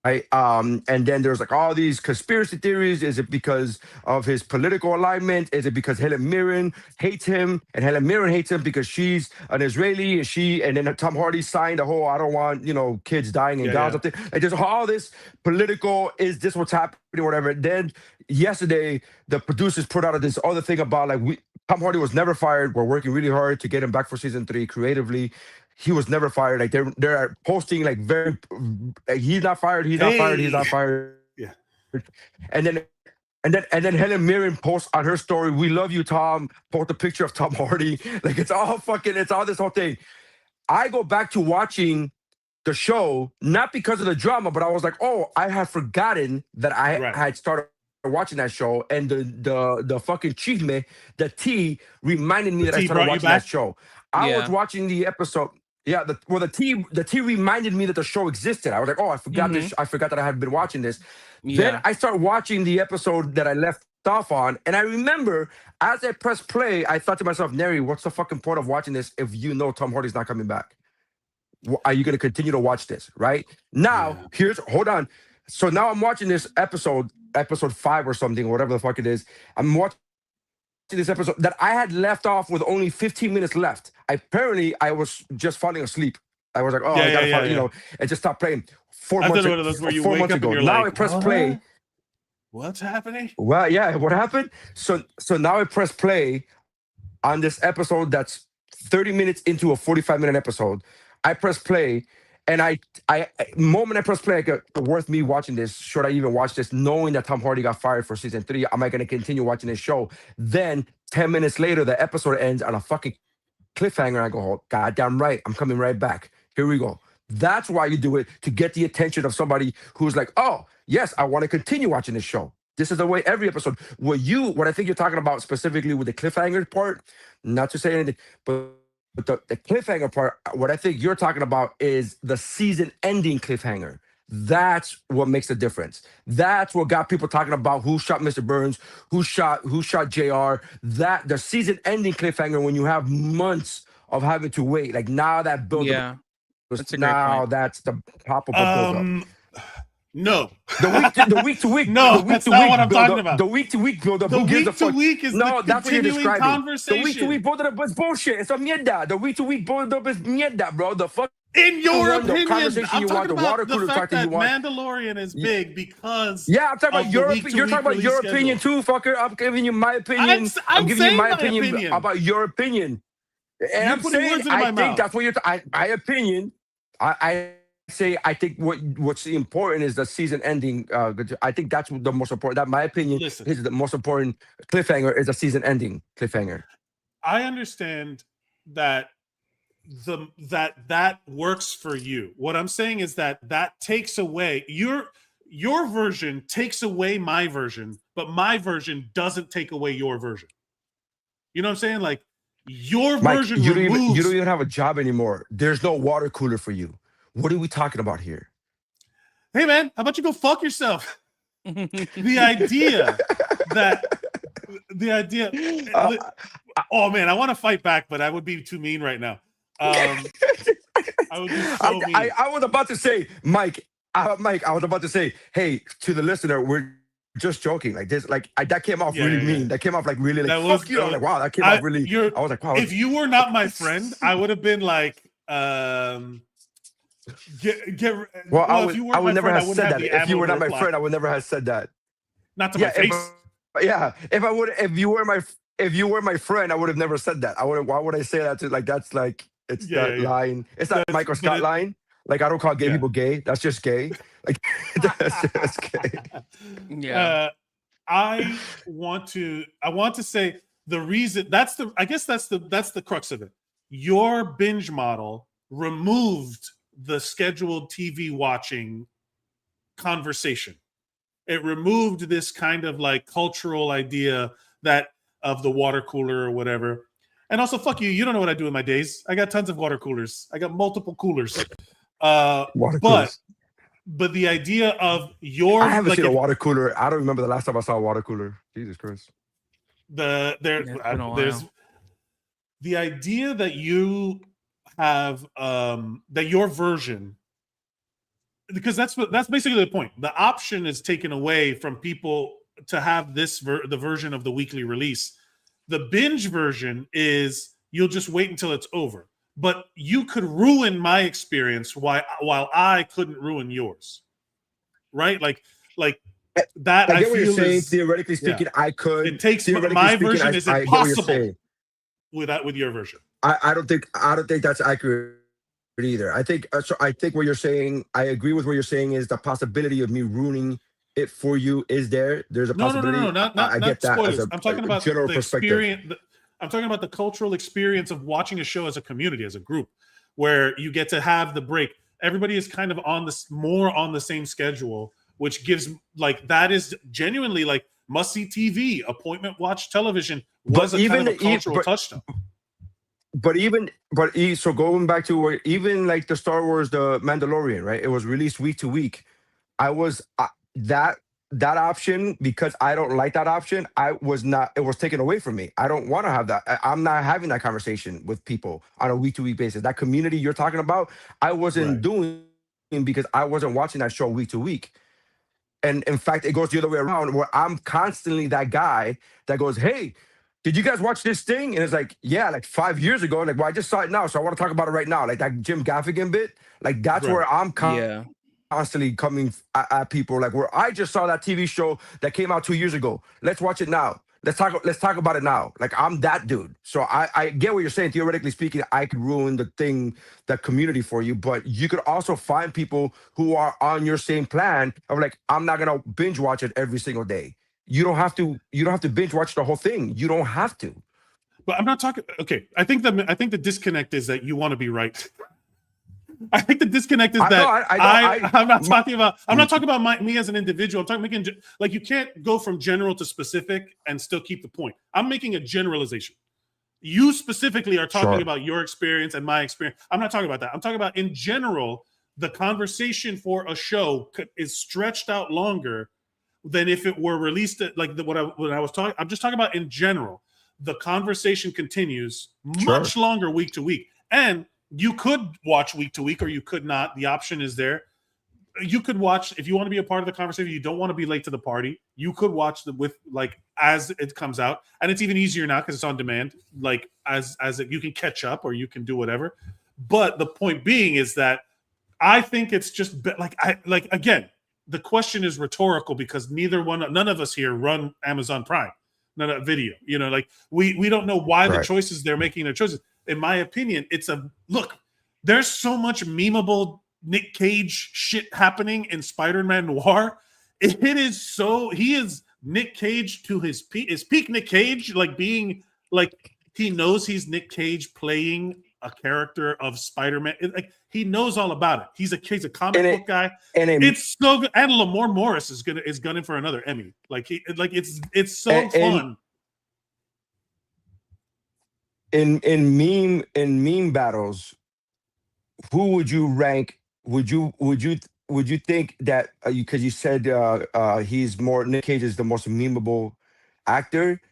And then there's like all these conspiracy theories. Is it because of his political alignment? Is it because Helen Mirren hates him, and Helen Mirren hates him because she's an Israeli, and then Tom Hardy signed the whole "I don't want kids dying in Gaza" thing. Like, there's all this political. Is this what's happening or whatever? Then yesterday, the producers put out this other thing about like Tom Hardy was never fired. We're working really hard to get him back for season 3 creatively. He was never fired. Like they're posting like very, like, he's not fired. He's not fired. He's not fired. Yeah. And then Helen Mirren posts on her story, "We love you, Tom." Post a picture of Tom Hardy. Like it's all this whole thing. I go back to watching the show not because of the drama, but I was like, oh, I had forgotten that I had started watching that show, and the fucking chisme, the tea reminded me that I started watching that show. I was watching the episode. Yeah, the tea reminded me that the show existed. I was like, oh, I forgot this. I forgot that I had been watching this. Then I start watching the episode that I left off on, and I remember as I pressed play, I thought to myself, Nery, what's the fucking point of watching this if you know Tom Hardy's not coming back? Are you going to continue to watch this? Right now, hold on. So now I'm watching this episode 5 or something, whatever the fuck it is. I'm watching this episode that I had left off with only 15 minutes left. Apparently, I was just falling asleep. I was like, oh, I gotta follow, and just stop playing. 4 months ago. Now I press play. What's happening? Well, yeah, what happened? So now I press play on this episode that's 30 minutes into a 45-minute episode. I press play, And moment I press play, like, worth me watching this. Should I even watch this, knowing that Tom Hardy got fired for season 3? Am I going to continue watching this show? Then 10 minutes later, the episode ends on a fucking cliffhanger. I go, oh, goddamn right, I'm coming right back. Here we go. That's why you do it, to get the attention of somebody who's like, oh, yes, I want to continue watching this show. This is the way every episode. What I think you're talking about specifically with the cliffhanger part, not to say anything, but the cliffhanger part, what I think you're talking about is the season ending cliffhanger. That's what makes the difference. That's what got people talking about who shot Mr. Burns, who shot JR. That the season ending cliffhanger, when you have months of having to wait, like now that build up, that's a great point. That's the pop-up build up. No. The week to week. No, that's not what I'm talking about. The week to week build up. The who gives week a fuck? to week is no, the that's what you're continuing describing. conversation. The week to week build up is bullshit. It's a mierda. The week to week build up is mierda, bro. The fuck. In your the opinion, conversation I'm you want, talking the water about the cooler fact talk that that you want. Mandalorian is big because I'm talking about your you're talking about your opinion too, fucker. I'm giving you my opinion. I'm giving you my saying opinion about your opinion. And You're I'm putting saying words into my I think mouth. that's what you're. My opinion. I say I think what's important is the season ending. I think that's the most important. That my opinion is the most important cliffhanger is the season ending cliffhanger. I understand that that works for you. What I'm saying is that takes away your version takes away my version, but my version doesn't take away your version. You know what I'm saying? Like your version you removes. You don't even have a job anymore. There's no water cooler for you. What are we talking about here? Hey man, how about you go fuck yourself? The idea. Oh man, I want to fight back, but I would be too mean right now. I would be so mean. I was about to say, Mike, I was about to say, hey, to the listener, we're just joking. Like this, like that came off really mean. That came off like really like fuck you. I was like, wow, that came off really. I was like, wow. If you were not my friend, I would have been like, I would never have said that. If you were not my friend, I would never have said that. Not to my face. If you were my friend, I would have never said that. Why would I say that to, like, that's like, it's that line. It's that Michael Scott line. Like, I don't call gay people gay. That's just gay. Like, that's gay. Yeah. I want to say the reason I guess that's the crux of it. Your binge model removed the scheduled TV watching conversation. It removed this kind of like cultural idea that of the water cooler or whatever. And also, fuck you. You don't know what I do in my days. I got tons of water coolers. I got multiple coolers. But the idea of your I haven't seen a water cooler. I don't remember the last time I saw a water cooler. Jesus Christ. There's the idea that you have that your version, because that's basically the point. The option is taken away from people to have the version of the weekly release. The binge version is you'll just wait until it's over. But you could ruin my experience while I couldn't ruin yours, right? Like that. I get what you're saying. Theoretically speaking, I could. It takes my version is impossible with your version. I don't think that's accurate either. I think what you're saying. I agree with what you're saying is the possibility of me ruining it for you is there. There's a possibility. No. Not get that spoilers. as I'm talking about general the perspective. experience. I'm talking about the cultural experience of watching a show as a community, as a group, where you get to have the break. Everybody is kind of more on the same schedule, which gives that is genuinely like must-see TV, appointment watch television was kind of a cultural touchstone. So going back to where even like the Star Wars, the Mandalorian, right? It was released week to week. I was that option, because I don't like that option, it was taken away from me. I don't want to have that. I'm not having that conversation with people on a week-to-week basis. That community you're talking about, I wasn't doing because I wasn't watching that show week to week. And in fact, it goes the other way around, where I'm constantly that guy that goes, hey, did you guys watch this thing? And it's like, yeah, like 5 years ago. Like, well, I just saw it now, so I want to talk about it right now. Like that Jim Gaffigan bit. Like, that's where I'm constantly coming at people, like, where I just saw that TV show that came out 2 years ago. Let's watch it now. Let's talk about it now. Like, I'm that dude. So I get what you're saying. Theoretically speaking, I could ruin the community for you, but you could also find people who are on your same plan of like, I'm not gonna binge watch it every single day. You don't have to binge watch the whole thing. You don't have to. But I'm not talking. Okay, I think the disconnect is that you want to be right. I think the disconnect is that I'm not talking about me as an individual. I'm talking like you can't go from general to specific and still keep the point. I'm making a generalization. You specifically are talking about your experience and my experience. I'm not talking about that. I'm talking about in general, the conversation for a show is stretched out longer than if it were released at, like what I was talking. I'm just talking about in general. The conversation continues much longer week to week, and you could watch week to week, or you could not. The option is there. You could watch if you want to be a part of the conversation. You don't want to be late to the party. You could watch as it comes out, and it's even easier now because it's on demand. Like you can catch up, or you can do whatever. But the point being is that I think it's just again, the question is rhetorical because none of us here run Amazon Prime, none of video. You know, like we don't know why the choices they're making their choices. In my opinion, there's so much memeable Nick Cage shit happening in Spider-Man Noir. He is Nick Cage to his peak Nick Cage, like being like he knows he's Nick Cage playing a character of Spider-Man. Like he knows all about it. He's a comic book guy. It's so good. And Lamar Morris is gunning for another Emmy. It's so fun. In meme battles, who would you rank? Would you think that because you said Nick Cage is the most memeable actor,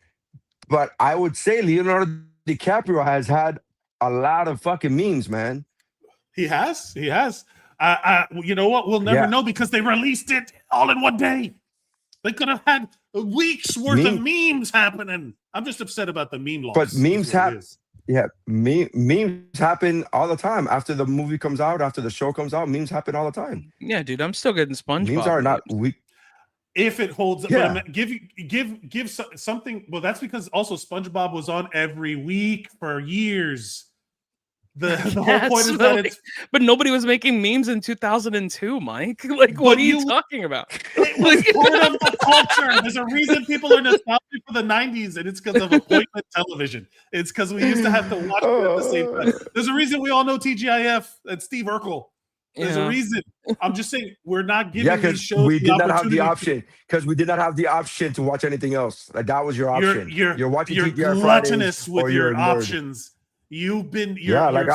but I would say Leonardo DiCaprio has had a lot of fucking memes, man. He has. You know what? We'll never know because they released it all in one day. They could have had weeks worth of memes happening. I'm just upset about the meme loss. But memes happen. Yeah, memes happen all the time. After the movie comes out, after the show comes out, memes happen all the time. Yeah, dude, I'm still getting SpongeBob. Memes are not weak. If it holds up, give something. Well, that's because also SpongeBob was on every week for years. The whole point is that but nobody was making memes in 2002, Mike. Like, what are you talking about? It was part of the culture. There's a reason people are nostalgic for the 90s, and it's because of appointment television. It's because we used to have to watch it at the same time. There's a reason we all know TGIF and Steve Urkel. There's a reason. I'm just saying we're not giving these shows we did not have the option. Because we did not have the option to watch anything else. Like that was your option. You're watching TGI gluttonous Fridays, with your options. You're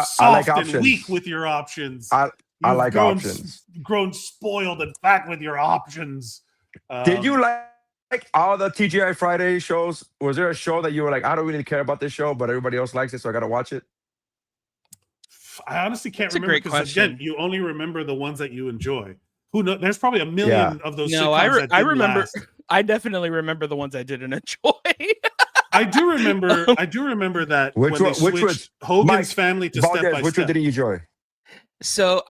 soft and weak with your options. I like options. Grown spoiled and fat with your options. Did you like all the TGI Friday shows? Was there a show that you were like, I don't really care about this show, but everybody else likes it, so I gotta watch it? I honestly can't remember because again, you only remember the ones that you enjoy. Who knows? There's probably a million of those. No, I remember. Last. I definitely remember the ones I didn't enjoy. I do remember that which when they switched Hogan's Mike Family to Valdes, Step by which Step. one did you enjoy? So,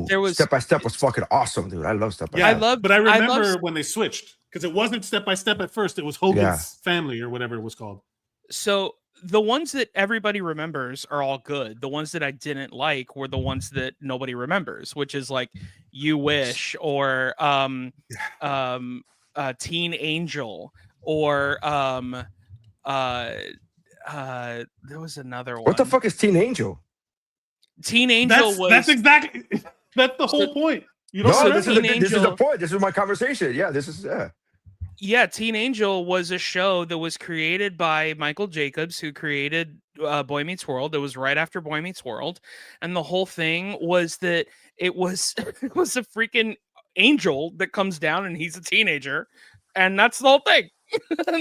there was Step by Step was fucking awesome, dude. I love Step by Step. But I remember when they switched because it wasn't Step by Step at first. It was Hogan's Family or whatever it was called. So the ones that everybody remembers are all good. The ones that I didn't like were the ones that nobody remembers, which is like You Wish or Teen Angel or there was another one. What the fuck is Teen Angel? Teen Angel that's the whole point. You don't this is the point. This is my conversation. Yeah, this is Yeah, Teen Angel was a show that was created by Michael Jacobs, who created Boy Meets World. It was right after Boy Meets World, and the whole thing was that it was it was a freaking angel that comes down, and he's a teenager, and that's the whole thing.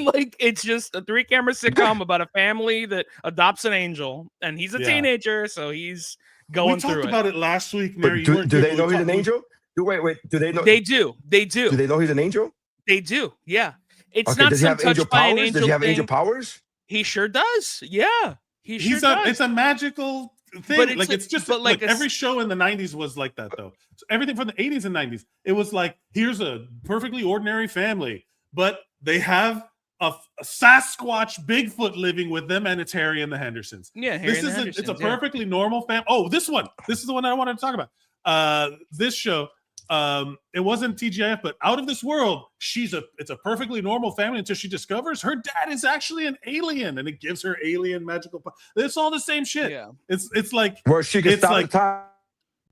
Like it's just a 3-camera sitcom about a family that adopts an angel, and he's a teenager, so he's going through it. We talked about it last week, Mary. Do they know he's an angel? Wait. Do they know? They do. Do they know he's an angel? They do, yeah. It's not does he have angel powers? Does he have angel powers? He sure does. Yeah, he does. It's a magical thing. But it's just like every show in the 90s was like that, though. So everything from the 80s and 90s, it was like, here's a perfectly ordinary family, but they have a Sasquatch Bigfoot living with them, and it's Harry and the Hendersons. Yeah, Harry and the Hendersons, it's a perfectly normal family. Oh, this is the one I wanted to talk about. This show, it wasn't TGIF, but Out of This World. It's a perfectly normal family until she discovers her dad is actually an alien, and it gives her alien magical power. It's all the same shit. Yeah. It's like where she can stop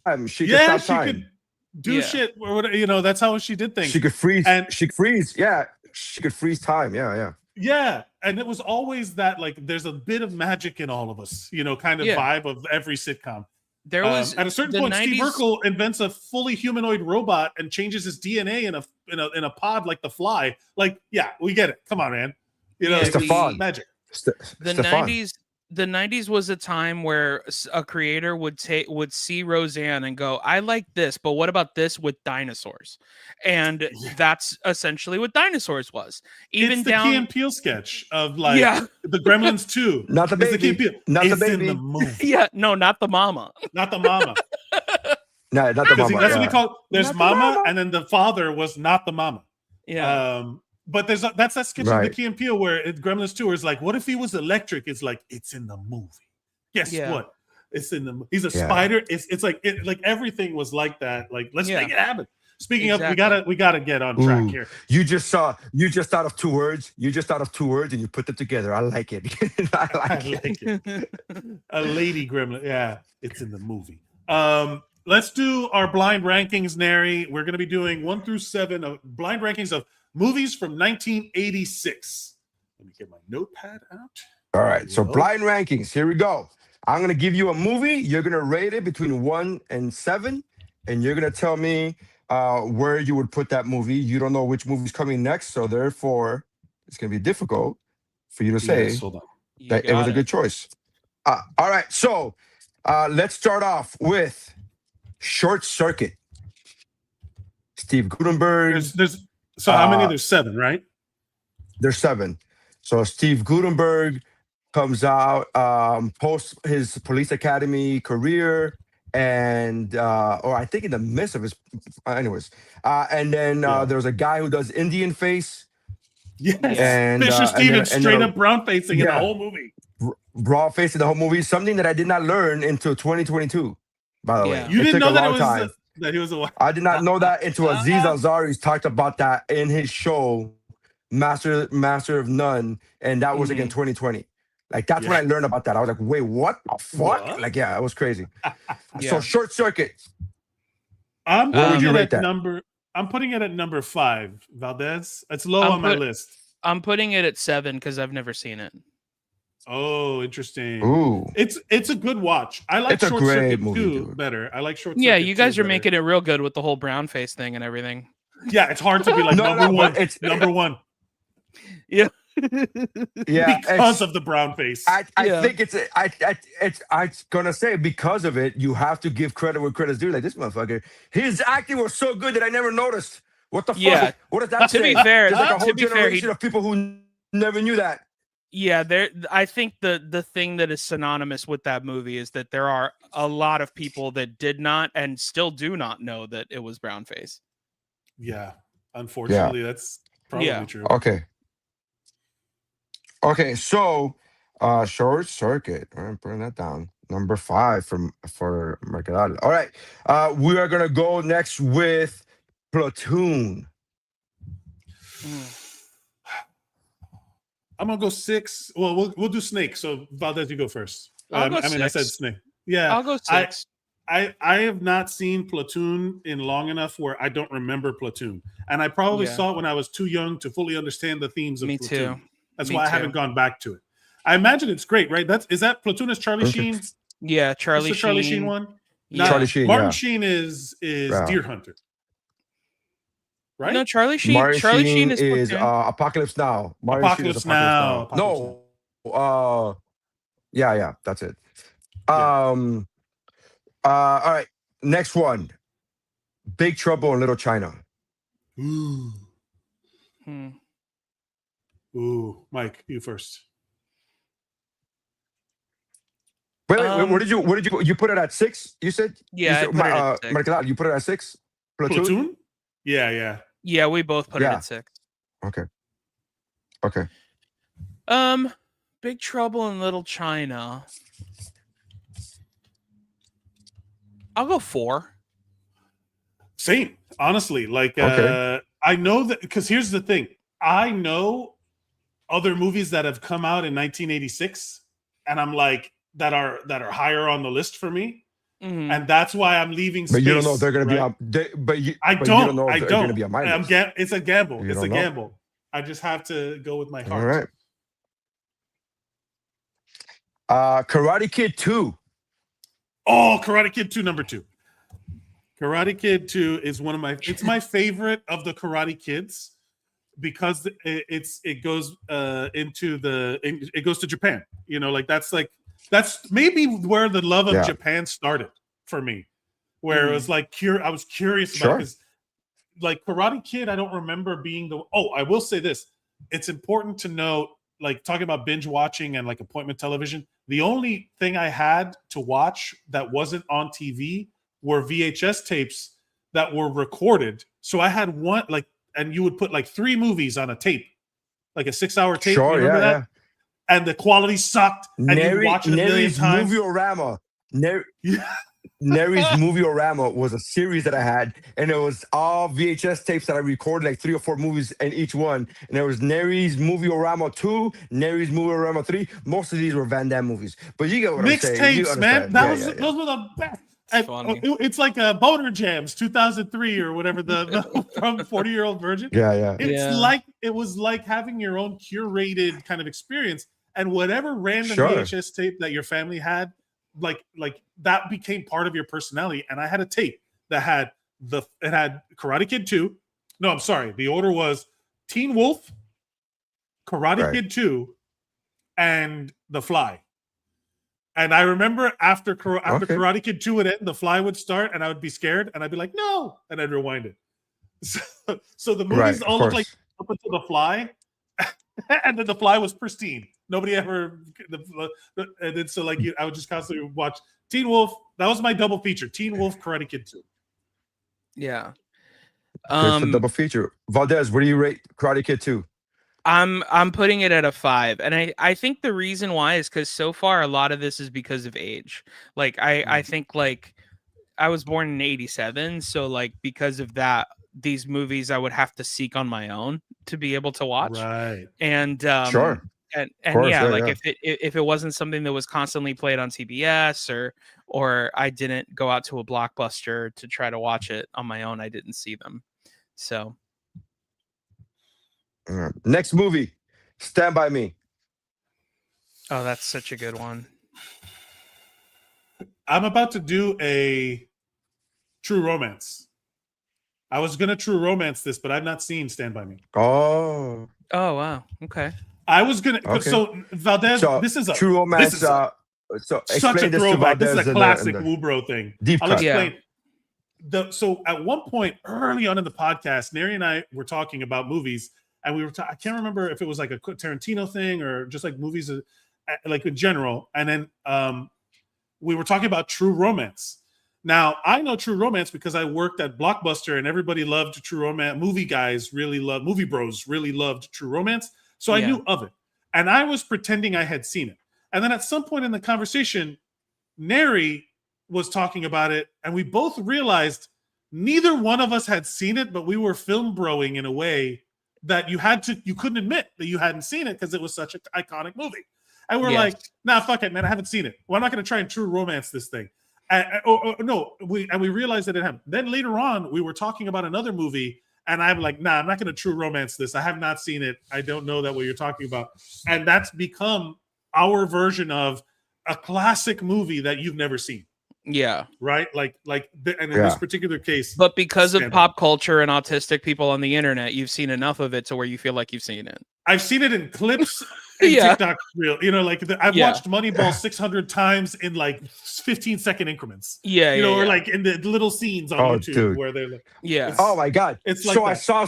time. She can stop time. Could do shit. Or, that's how she did things. She could freeze. And she could freeze. Yeah, she could freeze time. Yeah. And it was always that, like, there's a bit of magic in all of us, kind of vibe of every sitcom. There was at a certain point, 90s... Steve Urkel invents a fully humanoid robot and changes his DNA in a pod like the Fly. Like, yeah, we get it. Come on, man. It's the magic. The 90s was a time where a creator would see Roseanne and go, I like this, but what about this with dinosaurs? And that's essentially what dinosaurs was. Even it's the Key and Peele sketch of the Gremlins 2. Not the baby. Not the baby. In the movie. Yeah, no, not the mama. Not the mama. No, not the mama. That's what we call. There's mama, and then the father was not the mama. Yeah. But that's that sketch of the Key and Peele where Gremlins 2 is like, what if he was electric? It's like, it's in the movie. Guess what? It's in the. He's a spider. It's like everything was like that. Like, let's make it happen. Speaking of, we gotta get on track here. You just thought of two words. You just thought of two words and you put them together. I like it. I like it. A lady gremlin. Yeah, it's in the movie. Let's do our blind rankings, Neri. We're gonna be doing 1 through 7 of blind rankings of movies from 1986. Let me get my notepad out. All right. So blind rankings. Here we go. I'm going to give you a movie. You're going to rate it between 1 and 7. And you're going to tell me where you would put that movie. You don't know which movie's coming next. So therefore, it's going to be difficult for you to say that it was a good choice. All right. So let's start off with Short Circuit. Steve Gutenberg. So how many? There's 7, right? There's 7. So Steve Gutenberg comes out post his police academy career, and or I think in the midst of his, anyways. And then there's a guy who does Indian face. Yes. And Fisher Stevens straight up brown facing in the whole movie. Brown facing the whole movie. Something that I did not learn until 2022. By the way, you didn't know that he was a I did not know that until Aziz Ansari's talked about that in his show, Master of None, and that was again 2020. Like that's when I learned about that. I was like, wait, what the fuck? What? Like, yeah, it was crazy. So Short Circuit. I'm putting it at number 5, Valdes. It's low on my list. I'm putting it at 7 because I've never seen it. Oh, interesting. Ooh. It's a good watch. I like Short Circuit too better. I like Short Circuit. Yeah, you guys are making it real good with the whole brown face thing and everything. Yeah, it's hard to be like number one. It's number 1. Yeah. Yeah, because of the brown face. I think I'm gonna say because of it, you have to give credit where credit's due. Like this motherfucker, his acting was so good that I never noticed. What the fuck? Yeah. What does that say? To be fair, there's like a whole generation of people who never knew that. Yeah, I think the thing that is synonymous with that movie is that there are a lot of people that did not and still do not know that it was brownface. Yeah, unfortunately, that's probably true. Okay, so Short Circuit. I'm putting that down. Number 5 for Mercadal. All right, we are gonna go next with Platoon. I'm gonna go 6. Well, we'll do Snake. So Valdes, you go first. I'll go 6. I said Snake. Yeah, I'll go 6. I have not seen Platoon in long enough where I don't remember Platoon, and I probably saw it when I was too young to fully understand the themes of Platoon. Too. That's why I haven't gone back to it. I imagine it's great, right? Is that Platoon is Charlie Sheen? Yeah, Charlie Sheen. Charlie Sheen one. Yeah. Charlie Sheen. Martin Sheen is Deer Hunter. Right? No, Charlie Sheen. Martin Charlie Sheen is Apocalypse Now. Apocalypse Now. No. Yeah, that's it. All right. Next one. Big Trouble in Little China. Ooh, Mike, you first. Wait, what did you put it at 6? You said? Yeah, you put it at 6? Platoon? Yeah. Yeah, we both put it at 6. Okay. Big Trouble in Little China. I'll go 4. Same, honestly. Like, Okay. I know that because here's the thing: I know other movies that have come out in 1986, and I'm like that are higher on the list for me, and that's why I'm leaving space. But you don't know if they're going to right? be on. But you I but don't. you don't know if I they're don't. going to be on my list. It's a gamble. You It's a don't know. gamble. I just have to go with my heart. All right. Karate Kid 2. Oh, Karate Kid 2, number 2. Karate Kid 2 is one of my. It's my favorite of the Karate Kids because it goes it goes to Japan. You know, like that's maybe where the love of Japan started for me, where it was like I was curious about because like Karate Kid, I don't remember being the. Oh, I will say this: it's important to note, like talking about binge watching and like appointment television. The only thing I had to watch that wasn't on TV were VHS tapes that were recorded. So I had one and you would put like 3 movies on a tape, like a 6-hour tape. Sure, you remember that? Yeah. And the quality sucked. And you watch it a million times. Movie-orama. Nery's Movie-orama was a series that I had, and it was all VHS tapes that I recorded, like 3 or 4 movies in each one. And there was Nery's Movie-orama 2, Nery's Movie-orama 3. Most of these were Van Damme movies. But you get what I'm saying. Mixtapes, man. Those were the best. It's like a Boner Jams 2003 or whatever the from 40-Year-Old Virgin. Yeah. It was like having your own curated kind of experience, and whatever random VHS tape that your family had, like that became part of your personality. And I had a tape that had Karate Kid 2. No, I'm sorry. The order was Teen Wolf, Karate Kid 2, and The Fly. And I remember after Karate Kid 2 would end, The Fly would start, and I would be scared, and I'd be like, no, and I'd rewind it. So the movies all look like up until The Fly, and then The Fly was pristine. Nobody ever, and then so like I would just constantly watch Teen Wolf. That was my double feature: Teen Wolf, Karate Kid 2. Yeah. It's a double feature. Valdes, where do you rate Karate Kid 2? I'm putting it at a 5, and I think the reason why is because so far a lot of this is because of age. Like I think like I was born in 87, so like because of that, these movies I would have to seek on my own to be able to watch. Right. And Sure. And if it wasn't something that was constantly played on TBS or I didn't go out to a Blockbuster to try to watch it on my own, I didn't see them. So. Next movie, Stand By Me. Oh, that's such a good one. I'm about to do a True Romance. I was going to True Romance this, but I've not seen Stand By Me. Oh, wow. Okay. I was going to. So, Valdes, this is a True Romance. So such a throwback. This is a classic WUBro thing. I'll explain. So at one point early on in the podcast, Nery and I were talking about movies. And we were I can't remember if it was like a Tarantino thing or just like movies like in general. And then we were talking about True Romance. Now, I know True Romance because I worked at Blockbuster and everybody loved True Romance. Movie bros really loved True Romance. So I knew of it. And I was pretending I had seen it. And then at some point in the conversation, Nery was talking about it. And we both realized neither one of us had seen it, but we were film broing in a way that you couldn't admit that you hadn't seen it because it was such an iconic movie. And we're like, nah, fuck it, man, I haven't seen it. Well, I'm not going to try and True Romance this thing. We realized that it happened. Then later on, we were talking about another movie, and I'm like, nah, I'm not going to True Romance this. I have not seen it. I don't know that what you're talking about. And that's become our version of a classic movie that you've never seen. Yeah. Right. In this particular case, but because of pop culture and autistic people on the internet, you've seen enough of it to where you feel like you've seen it. I've seen it in clips and TikTok reel. You know, I've watched Moneyball 600 times in like 15-second increments. Or like in the little scenes on YouTube where they're like, oh my God. It's like so I saw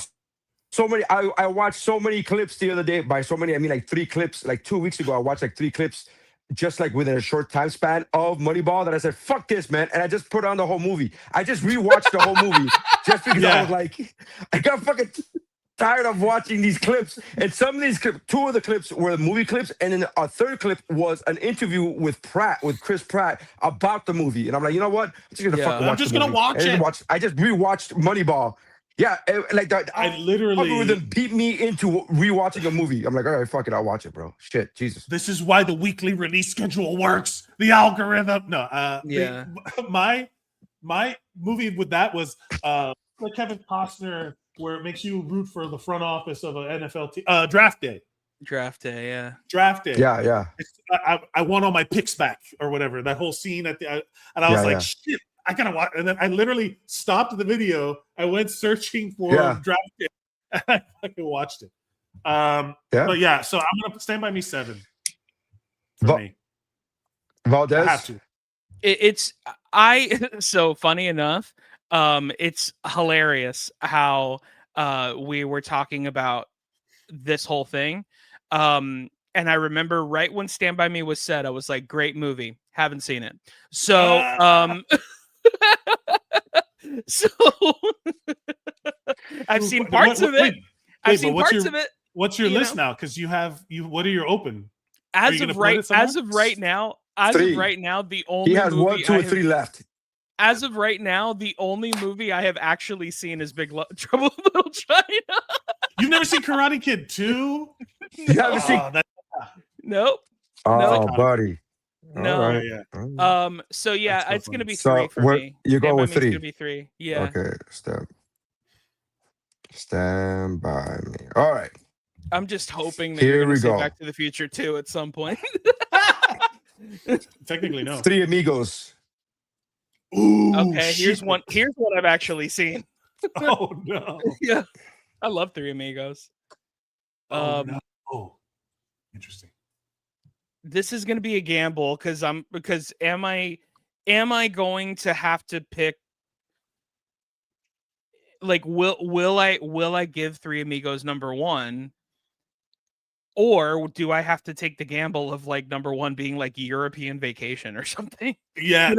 so many. I watched so many clips the other day. By so many, I mean like 3 clips. Like 2 weeks ago, I watched like 3 clips. Just like within a short time span of Moneyball, that I said, fuck this, man. And I just put on the whole movie. I just rewatched the whole movie just because I was like, I got fucking tired of watching these clips. And some of these clips, 2 of the clips were movie clips, and then a 3rd clip was an interview with Chris Pratt about the movie. And I'm like, you know what? I'm just gonna fucking watch. I'm just gonna watch it. I just rewatched Moneyball. Yeah, like that. I literally algorithm beat me into rewatching a movie. I'm like, all right, fuck it, I'll watch it, bro. Shit, Jesus. This is why the weekly release schedule works. The algorithm. No, my movie with that was like Kevin Costner, where it makes you root for the front office of an NFL team. Draft Day. Draft Day, yeah. Draft Day. Yeah. I want all my picks back or whatever. That whole scene and I was like, shit, I gotta watch. And then I literally stopped the video. I went searching for Draft Day. And I fucking watched it. But yeah, so I'm gonna Stand By Me 7 for me. Valdes. I have to. It's so funny enough. It's hilarious how we were talking about this whole thing. And I remember right when Stand By Me was said, I was like, great movie. Haven't seen it. So so I've seen parts of it. I've seen parts of it. What's your list now? Because what are your open? As of right now, the only he has movie 1, 2, or 3 left. As of right now, the only movie I have actually seen is Trouble in Little China. You've never seen Karate Kid 2? You haven't seen? Nope. Oh, buddy. No. Right. Yeah. So yeah, it's gonna be 3 for me. You go with 3. It's gonna be 3. Yeah. Okay. Stand by me. All right. I'm just hoping that you're gonna say Back to the Future 2 at some point. Technically, no. 3 Amigos. Ooh, okay, here's one I've actually seen. Oh no. Yeah. I love 3 Amigos. No. Interesting. This is gonna be a gamble because am I going to have to pick, like, will I give 3 Amigos number 1? Or do I have to take the gamble of like number 1 being like European Vacation or something? Yeah,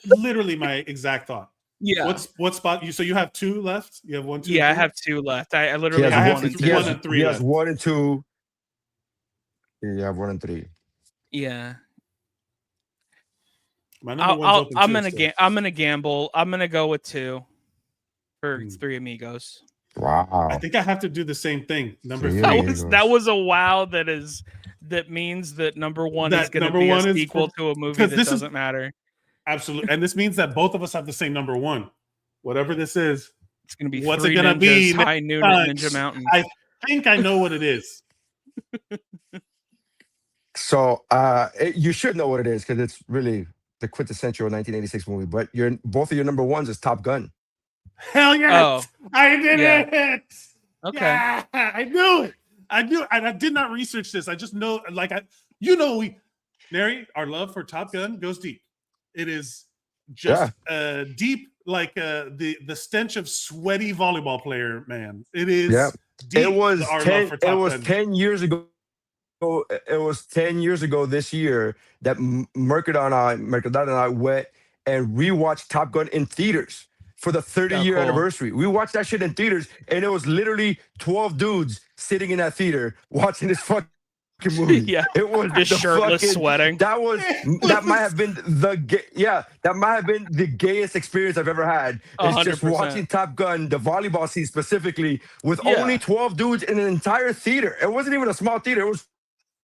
literally my exact thought. Yeah. What spot you? So you have 2 left. You have 1, 2. Yeah, 3? I have 2 left. I literally have have 1 and 3. He has 1 and 2. You have 1 and 3. Yeah. My number one's I'm gonna gamble. I'm gonna go with 2 for 3 Amigos. Wow. I think I have to do the same thing. Number 3. That was a wow. That means that number 1 is going to be as equal to a movie that doesn't matter. Absolutely, and this means that both of us have the same number 1. Whatever this is, it's going to be. What's it going to be? High Noon at Ninja Mountain. I think I know what it is. So you should know what it is because it's really the quintessential 1986 movie. But both of your number 1s is Top Gun. Hell yes! Oh, I did it. Okay, yeah, I knew it. And I did not research this. I just know, Nery, our love for Top Gun goes deep. It is just deep, like the stench of sweaty volleyball player. Man, it is. Yeah, deep. It was our 10. Love for Top it was Gun. 10 years ago. It was 10 years ago this year that Mercadal and I went and rewatched Top Gun in theaters for the 30-year anniversary. We watched that shit in theaters, and it was literally 12 dudes sitting in that theater watching this fucking movie. Yeah, it was just shirtless, sweating. That might have been the gayest experience I've ever had. It's just watching Top Gun, the volleyball scene specifically, with only 12 dudes in an entire theater. It wasn't even a small theater. It was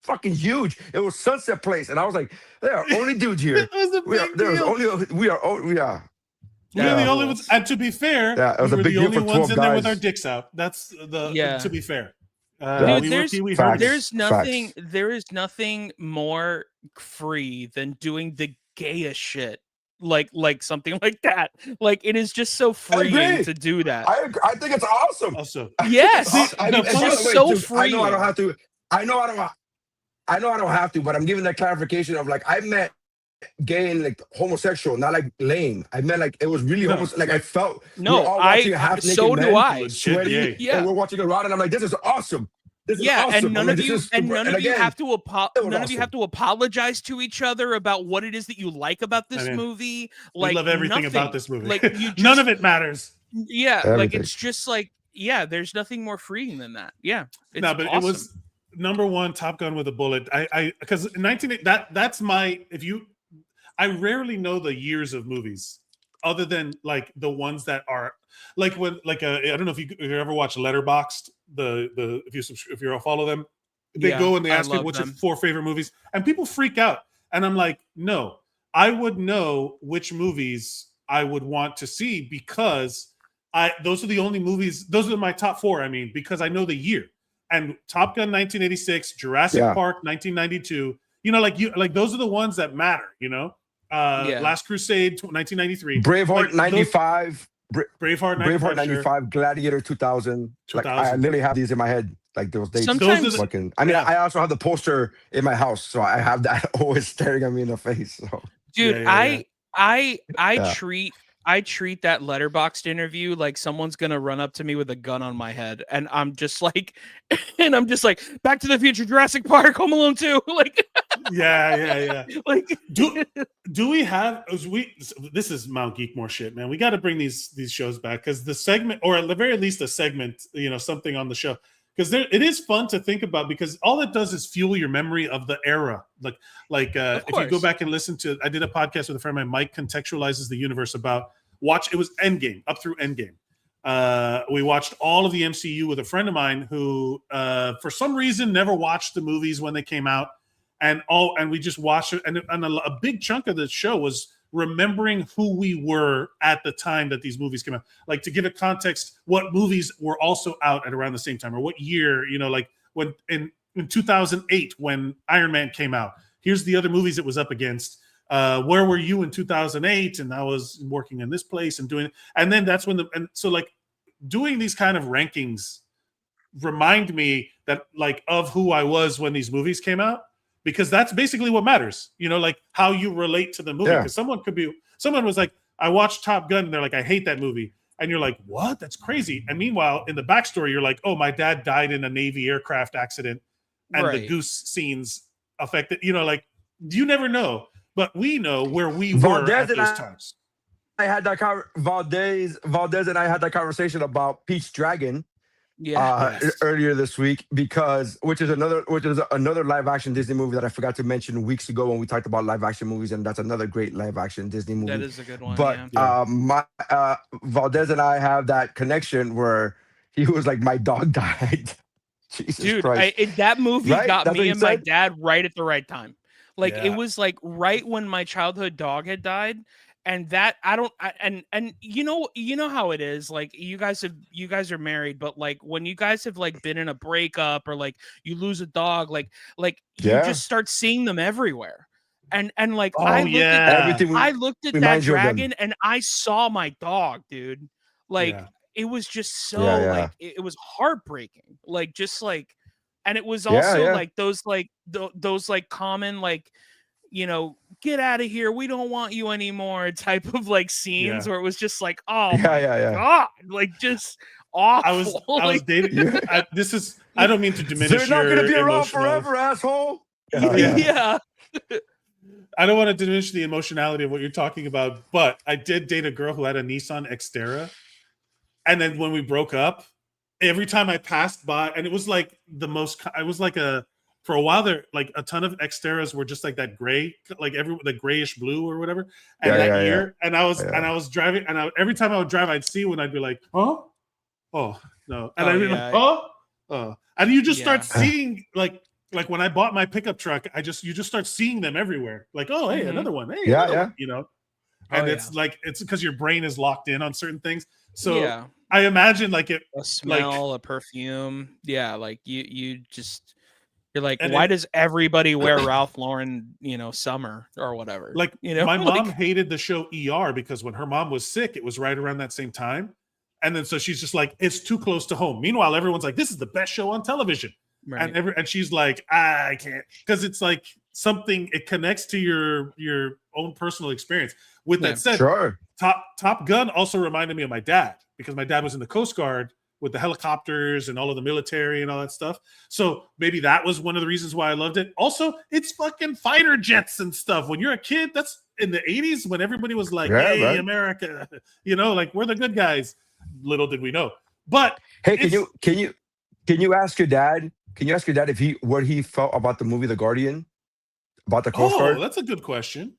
fucking huge. It was Sunset Place, and I was like, there are only dudes here. It was a big deal. We are. We're the only ones, and to be fair, it was we were a big the only deal for ones in there with guys. our dicks out. That's to be fair. Dude, there is nothing more free than doing the gayest shit. Like something like that. Like, it is just so freeing to do that. I think it's awesome. Also, yes, it's just so free. I know I don't have to, but I'm giving that clarification of like I meant gay and like homosexual, not like lame. I meant like it was really almost like I felt. So do I. Sweaty, yeah, and we're watching it around, and I'm like, this is awesome. This is awesome. And none of you have to apologize to each other about what it is that you like about this movie. Like, we love everything about this movie. Like, none of it matters. Yeah, everything. like it's just like yeah, there's nothing more freeing than that. Yeah, it's No, but awesome. it was number one, Top Gun with a bullet. I because 19 that's my I rarely know the years of movies other than like the ones that are like when I don't know if you ever watch Letterboxd, if you follow them, they go and they ask people what's your 4 favorite movies, and people freak out, and I'm like, no, I would know which movies I would want to see because those are the only movies, those are my top 4, I mean, because I know the year. And Top Gun 1986, Jurassic Park 1992, like those are the ones that matter, Last Crusade 1993, Braveheart 95, Braveheart 95, sure. Gladiator 2000. Like I literally have these in my head. Like those dates. Sometimes, I also have the poster in my house, so I have that always staring at me in the face. So. Dude, I treat that Letterboxd interview like someone's gonna run up to me with a gun on my head, and I'm just like, Back to the Future, Jurassic Park, Home Alone 2, like. Yeah. Like, do we have? This is Mount Geekmore shit, man. We got to bring these shows back because the segment, or at the very least, a segment, something on the show, because it is fun to think about because all it does is fuel your memory of the era. Like if you go back and listen to, I did a podcast with a friend of mine, Mike Contextualizes the Universe about it was Endgame up through Endgame. We watched all of the MCU with a friend of mine who, for some reason, never watched the movies when they came out. And we just watched it, and a big chunk of the show was remembering who we were at the time that these movies came out. Like, to give it context, what movies were also out at around the same time, or what year, like when in 2008 when Iron Man came out. Here's the other movies it was up against. Where were you in 2008? And I was working in this place and doing, and then that's when so like doing these kind of rankings remind me that like of who I was when these movies came out. Because that's basically what matters, like how you relate to the movie. Because someone was like, I watched Top Gun, and they're like, I hate that movie. And you're like, what? That's crazy. And meanwhile, in the backstory, you're like, oh, my dad died in a Navy aircraft accident, and the goose scenes affected, like, you never know. But we know where we were at those times. I had that Valdes and I had that conversation about Pete's Dragon. Earlier this week, which is another live action Disney movie that I forgot to mention weeks ago when we talked about live action movies, and that's another great live action Disney movie. That is a good one. But Valdes and I have that connection where he was like, my dog died. Jesus Christ. That movie got me and my dad right at the right time. Like it was like right when my childhood dog had died. And that and you know how it is, like you guys are married, but like when you guys have like been in a breakup or like you lose a dog, like you just start seeing them everywhere. And like I looked at that dragon and I saw my dog, dude. Like it was just so like it was heartbreaking. Like just like, and it was also like those like common like, get out of here, we don't want you anymore type of like scenes where it was just like, oh my God, like just awful. I was dating. I don't mean to diminish. They're not going to be around forever, asshole. I don't want to diminish the emotionality of what you're talking about, but I did date a girl who had a Nissan Xterra, and then when we broke up, every time I passed by, and it was like for a while there, like a ton of Xterras were just like that gray, like the grayish blue or whatever. And and I was driving, and every time I would drive, I'd see one, I'd be like, oh no, and I'd be like, and you just start seeing like when I bought my pickup truck, you just start seeing them everywhere. Like, oh hey, another one, hey, another one, and it's because your brain is locked in on certain things. So I imagine like a smell, a perfume, like you're like, why does everybody wear Ralph Lauren, summer or whatever? Like, my mom hated the show ER because when her mom was sick, it was right around that same time. And then so she's just like, it's too close to home. Meanwhile, everyone's like, this is the best show on television. Right. And she's like, I can't, because it's like something, it connects to your own personal experience. With that said, Top Gun also reminded me of my dad, because my dad was in the Coast Guard with the helicopters and all of the military and all that stuff. So maybe that was one of the reasons why I loved it. Also, it's fucking fighter jets and stuff. When you're a kid, that's in the 80s when everybody was like, hey, America, like we're the good guys. Little did we know. But Hey, can you ask your dad? Can you ask your dad if what he felt about the movie The Guardian, about the Coast Guard? That's a good question.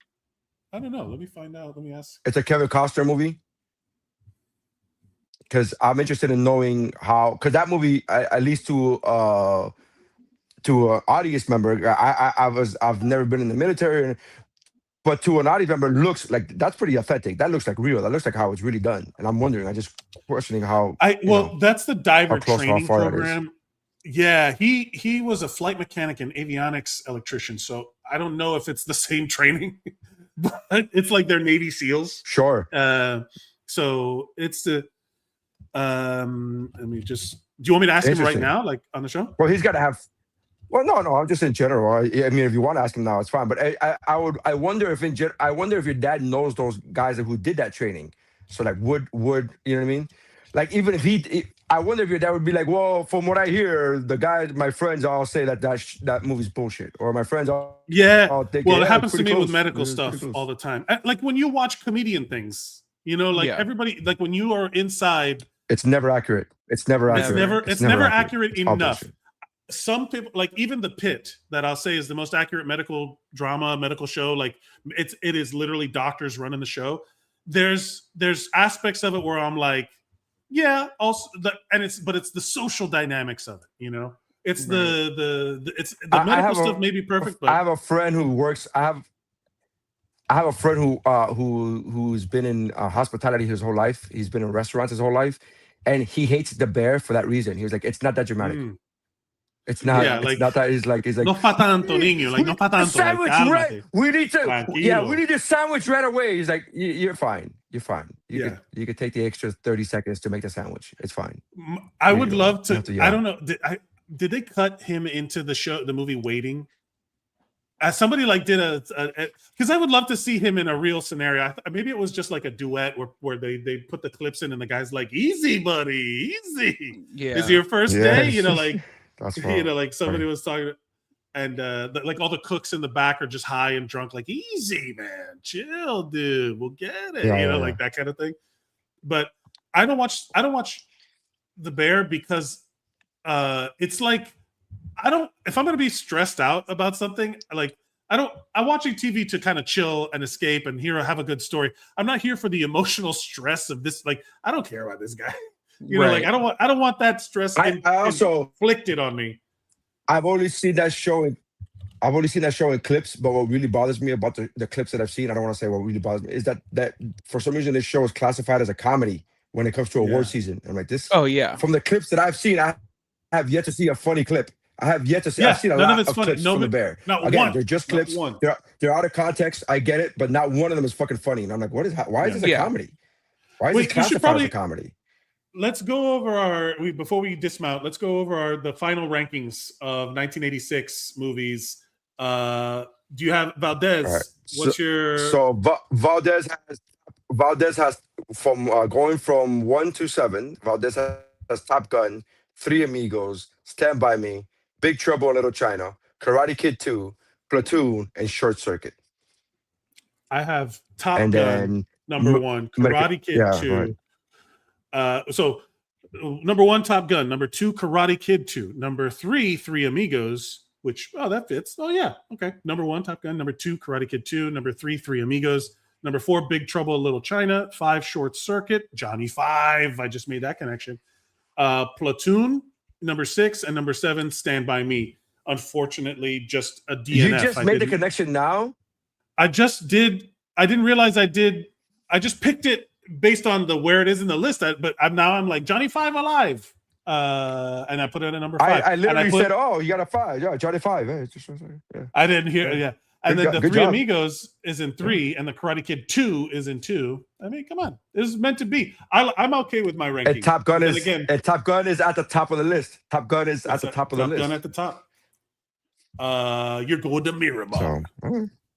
I don't know. Let me find out. Let me ask. It's a Kevin Costner movie. Because I'm interested in knowing how. Because that movie, at least to an audience member, I've never been in the military, but to an audience member, looks like that's pretty authentic. That looks like real. That looks like how it's really done. And I'm wondering, I just questioning how. That's the diver close, training how far that program. Yeah, he was a flight mechanic and avionics electrician. So I don't know if it's the same training, but it's like they're Navy SEALs. Sure. So it's the. Let me just. Do you want me to ask him right now, like on the show? Well, he's got to have. Well, no, I'm just in general. I mean, if you want to ask him now, it's fine. But I wonder if I wonder if your dad knows those guys who did that training. So like, would you know what I mean? Like, even if I wonder if your dad would be like, well, from what I hear, the guys, my friends, all say that movie's bullshit, or my friends all think, well, it happens to me with medical stuff all the time. Like when you watch comedian things, you know, like everybody, like when you are inside, it's never accurate. It's never accurate. It's never accurate enough. Some people, like even The Pit, that I'll say is the most accurate medical drama, medical show. Like it is literally doctors running the show. There's aspects of it where I'm like, yeah, also, it's the social dynamics of it. You know, it's the medical stuff may be perfect, but I have a friend who works. I have a friend who's been in hospitality his whole life. He's been in restaurants his whole life, and he hates The Bear for that reason. He was like, it's not that dramatic. It's not. Yeah, it's not that. He's like. No pa tanto, niño. Like no pa tanto. Sandwich right. We need to. Yeah, we need a sandwich right away. He's like, you're fine. You're fine. You could take the extra 30 seconds to make the sandwich. It's fine. I would love to. I don't know. Did they cut him into the movie Waiting? As somebody like did because I would love to see him in a real scenario. Maybe it was just like a duet where they put the clips in and the guy's like, "Easy, buddy, easy." Yeah. Is your first day? You know, like. That's you know, like somebody was talking, and like all the cooks in the back are just high and drunk, like, easy, man, chill, dude, we'll get it, like that kind of thing. But I don't watch The Bear because it's like if I'm gonna be stressed out about something, like I'm watching TV to kind of chill and escape and have a good story. I'm not here for the emotional stress of this. Like, I don't care about this guy. You know, like I don't want that stress inflicted on me. I've only seen that show in clips, but what really bothers me about the clips that I've seen, I don't want to say what really bothers me, is that for some reason this show is classified as a comedy when it comes to award season. I'm like, this. Oh yeah. From the clips that I've seen, I have yet to see a funny clip. I have yet to see. I've seen a lot of clips from The Bear. Again, they're just clips. They're out of context. I get it, but not one of them is fucking funny. And I'm like, why is this a comedy? Why is it classified as a comedy? Let's go over before we dismount. Let's go over the final rankings of 1986 movies. Do you have Valdes? Right. What's your? So Valdes has from going from 1 to 7. Valdes has Top Gun, Three Amigos, Stand By Me, Big Trouble in Little China, Karate Kid 2, Platoon, and Short Circuit. I have Top Gun number 1, Karate Kid 2. Right. So number 1, Top Gun. Number 2, Karate Kid 2. Number 3, Three Amigos, which, that fits. Oh, yeah. Okay. Number 1, Top Gun. Number 2, Karate Kid 2. Number 3, Three Amigos. Number 4, Big Trouble in Little China. 5, Short Circuit. Johnny 5. I just made that connection. Platoon, number 6. And number 7, Stand By Me. Unfortunately, just a DNF. You just made the connection now? I just did. I didn't realize I did. I just picked it based on where it is in the list, but I'm like Johnny 5 alive, and I put it at number 5. I literally said, "Oh, you got a 5, yeah, Johnny 5." Yeah. I didn't hear, And then the Three Amigos is in 3, and the Karate Kid 2 is in 2. I mean, come on, this is meant to be. I'm okay with my ranking. And Top Gun is at the top of the list. Top Gun is at the top of the list. Top Gun at the top. You're going to Miramar.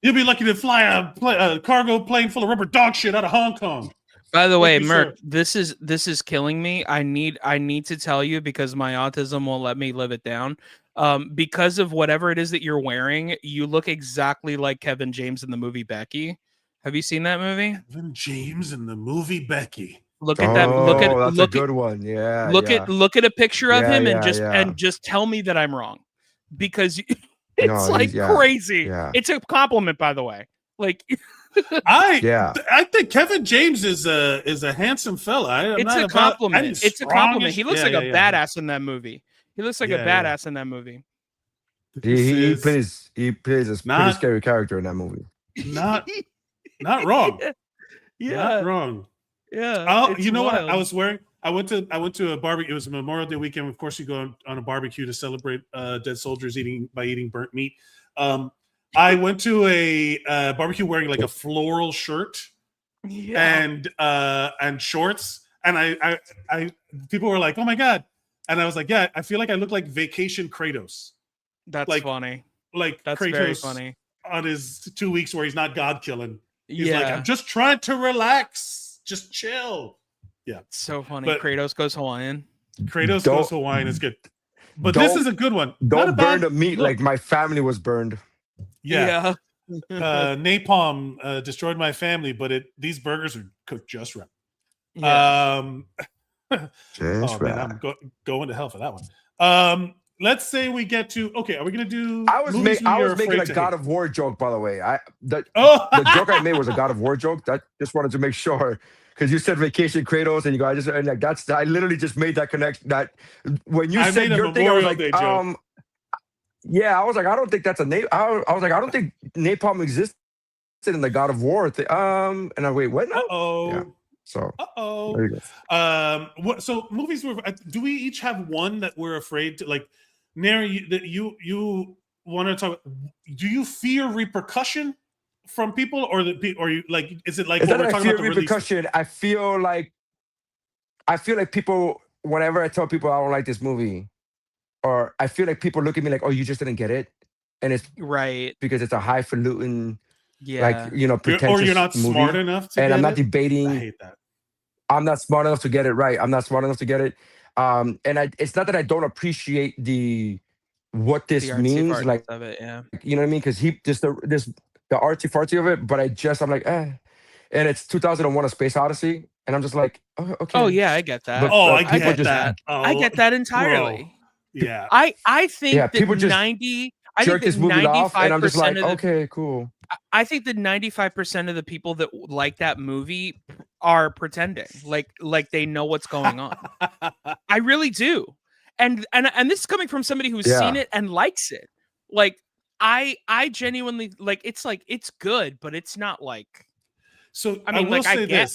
You'll be lucky to fly a cargo plane full of rubber dog shit out of Hong Kong. By the way, Merc, this is killing me. I need to tell you because my autism won't let me live it down. Because of whatever it is that you're wearing, you look exactly like Kevin James in the movie Becky. Have you seen that movie? Kevin James in the movie Becky. Look at that. Look at that's look a at good one. Yeah. look at a picture of Yeah, him yeah. and just tell me that I'm wrong, because it's No, like yeah, crazy. yeah. It's a compliment, by the way. Like, I think Kevin James is a handsome fella. it's a compliment. It's a compliment. He looks like a yeah. badass in that movie. He looks like a Yeah, badass in that movie. He plays a pretty Not- scary character in that movie. Not wrong. Yeah. Not wrong. Yeah. Oh, it's you know wild. what I was wearing? I went to a barbecue. It was Memorial Day weekend. Of course, you go on a barbecue to celebrate dead soldiers eating burnt meat. I went to a barbecue wearing like a floral shirt and shorts, and I people were like, "Oh my god!" And I was like, "Yeah, I feel like I look like Vacation Kratos." That's like, funny. Like That's Kratos very funny. on his 2 weeks where he's not God killing. He's Yeah. like, "I'm just trying to relax, just chill." Yeah, So funny. But- Kratos goes Hawaiian. Kratos Don't- goes Hawaiian is good, but this don't- is a good one. Not a Don't burn bad the meat look. like my family was burned. Yeah. Napalm destroyed my family, but these burgers are cooked just right. Yeah. Just Man, I'm going to hell for that one. Let's say we get to Are we gonna do? I was movies making you're a afraid to God hate? of War joke, by the way. The Oh, joke I made was a God of War joke. That just wanted to make sure, because you said Vacation Kratos, and you guys I literally just made that connection. That when you I said made a your thing, I was Memorial like, Day joke. yeah, I was like, I don't think that's a name. I was like, I don't think napalm existed in the God of War thing. And I wait, what? No? Yeah. So there you go. So movies do we each have one that we're afraid to like? Nery, that you want to talk? Do you fear repercussion from people, or you like? Is it like It's what not we're that I talking fear about? The release? repercussion. I feel like people. Whenever I tell people I don't like this movie, or I feel like people look at me like, "Oh, you just didn't get it," and it's Right. because it's a highfalutin, Yeah. pretentious Or you're not movie. smart enough to And get I'm not it? debating. I hate that. I'm not smart enough to get it right. I'm not smart enough to get it. It's not that I don't appreciate what The this means, like, of it, yeah. you know what I mean? Because the artsy fartsy of it, but I'm like, and it's 2001: A Space Odyssey, and I'm just like, oh, okay. Oh yeah, I get that. But, I people get just that. I get that entirely. Bro. Yeah. I think Yeah, that people just 90 I jerk think this that movie off, and I'm just 95% like, of the okay, cool. I think that 95% of the people that like that movie are pretending like they know what's going on. I really do. And this is coming from somebody who's seen it and likes it. Like I genuinely it's good, but it's not like. So I mean,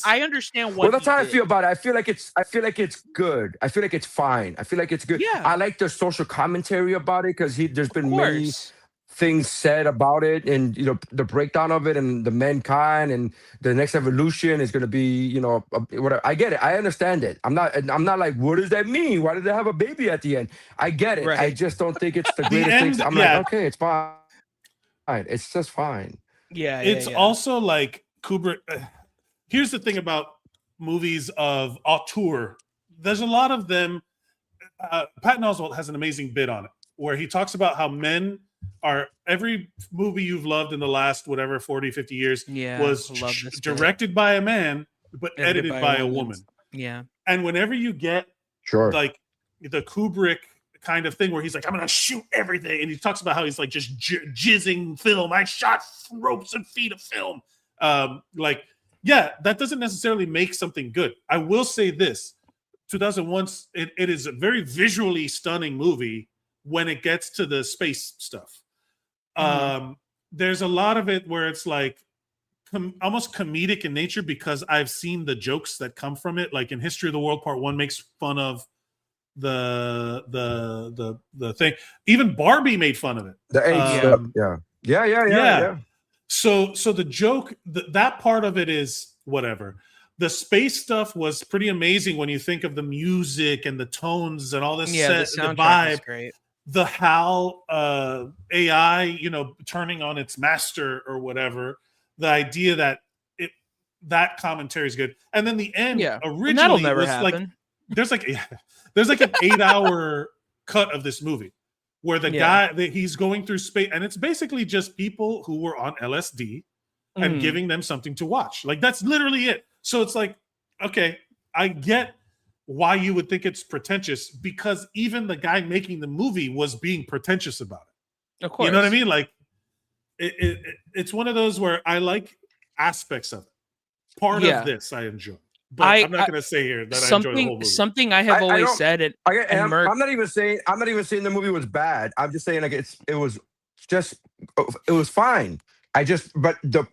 I understand what. Well, that's how I feel about it. I feel like it's good. I feel like it's fine. I feel like it's good. Yeah. I like the social commentary about it because there's been many course. things said about it, and the breakdown of it, and the mankind, and the next evolution is going to be whatever. I get it. I understand it. I'm not like, what does that mean? Why did they have a baby at the end? I get it. Right. I just don't think it's the greatest end, thing. I'm yeah. like, okay, it's fine. It's just fine. Yeah. It's also like Kubrick. Here's the thing about movies of auteur. There's a lot of them. Patton Oswalt has an amazing bit on it where he talks about how men are every movie you've loved in the last 40, 50 years was directed by a man but edited by a woman. Yeah. And whenever you get like the Kubrick kind of thing where he's like, I'm gonna shoot everything, and he talks about how he's like just jizzing film. I shot ropes and feet of film. That doesn't necessarily make something good. I will say this: 2001, it is a very visually stunning movie when it gets to the space stuff. There's a lot of it where it's like almost comedic in nature because I've seen the jokes that come from it. Like in History of the World Part 1 makes fun of the thing. Even Barbie made fun of it. The age stuff. Yeah. So the joke, that part of it is whatever. The space stuff was pretty amazing when you think of the music and the tones and all this the vibe. Is great. The HAL AI, turning on its master or whatever. The idea that that commentary is good, and then the end originally that'll never was happen. There's like an 8-hour cut of this movie where the guy that he's going through space, and it's basically just people who were on LSD and giving them something to watch. Like that's literally it. So it's like, okay, I get why you would think it's pretentious, because even the guy making the movie was being pretentious about it. Of course. You know what I mean? Like it's one of those where I like aspects of it. Part of this I enjoy. But I'm not going to say here that I enjoy the whole movie. Something I have always said, I'm not even saying the movie was bad. I'm just saying like it was fine.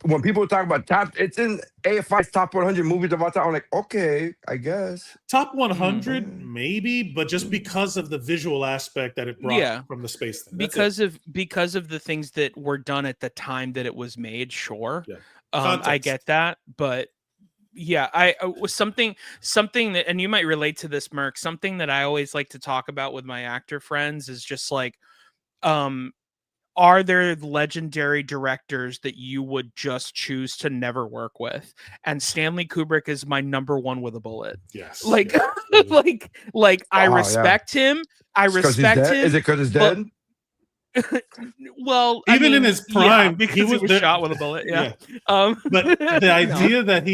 When people talk about it's in AFI's top 100 movies of all time, I'm like, okay, I guess. Top 100, maybe, but just because of the visual aspect that it brought from the space thing. Because of the things that were done at the time that it was made, sure. Yeah. I get that, but yeah, I was something that, and you might relate to this, Merc, something that I always like to talk about with my actor friends is just like, are there legendary directors that you would just choose to never work with? And Stanley Kubrick is my number one with a bullet. Yes. Like, I respect him. I respect him. Is it because he's dead? Well, even in his prime, because he was shot with a bullet. Yeah. But the idea that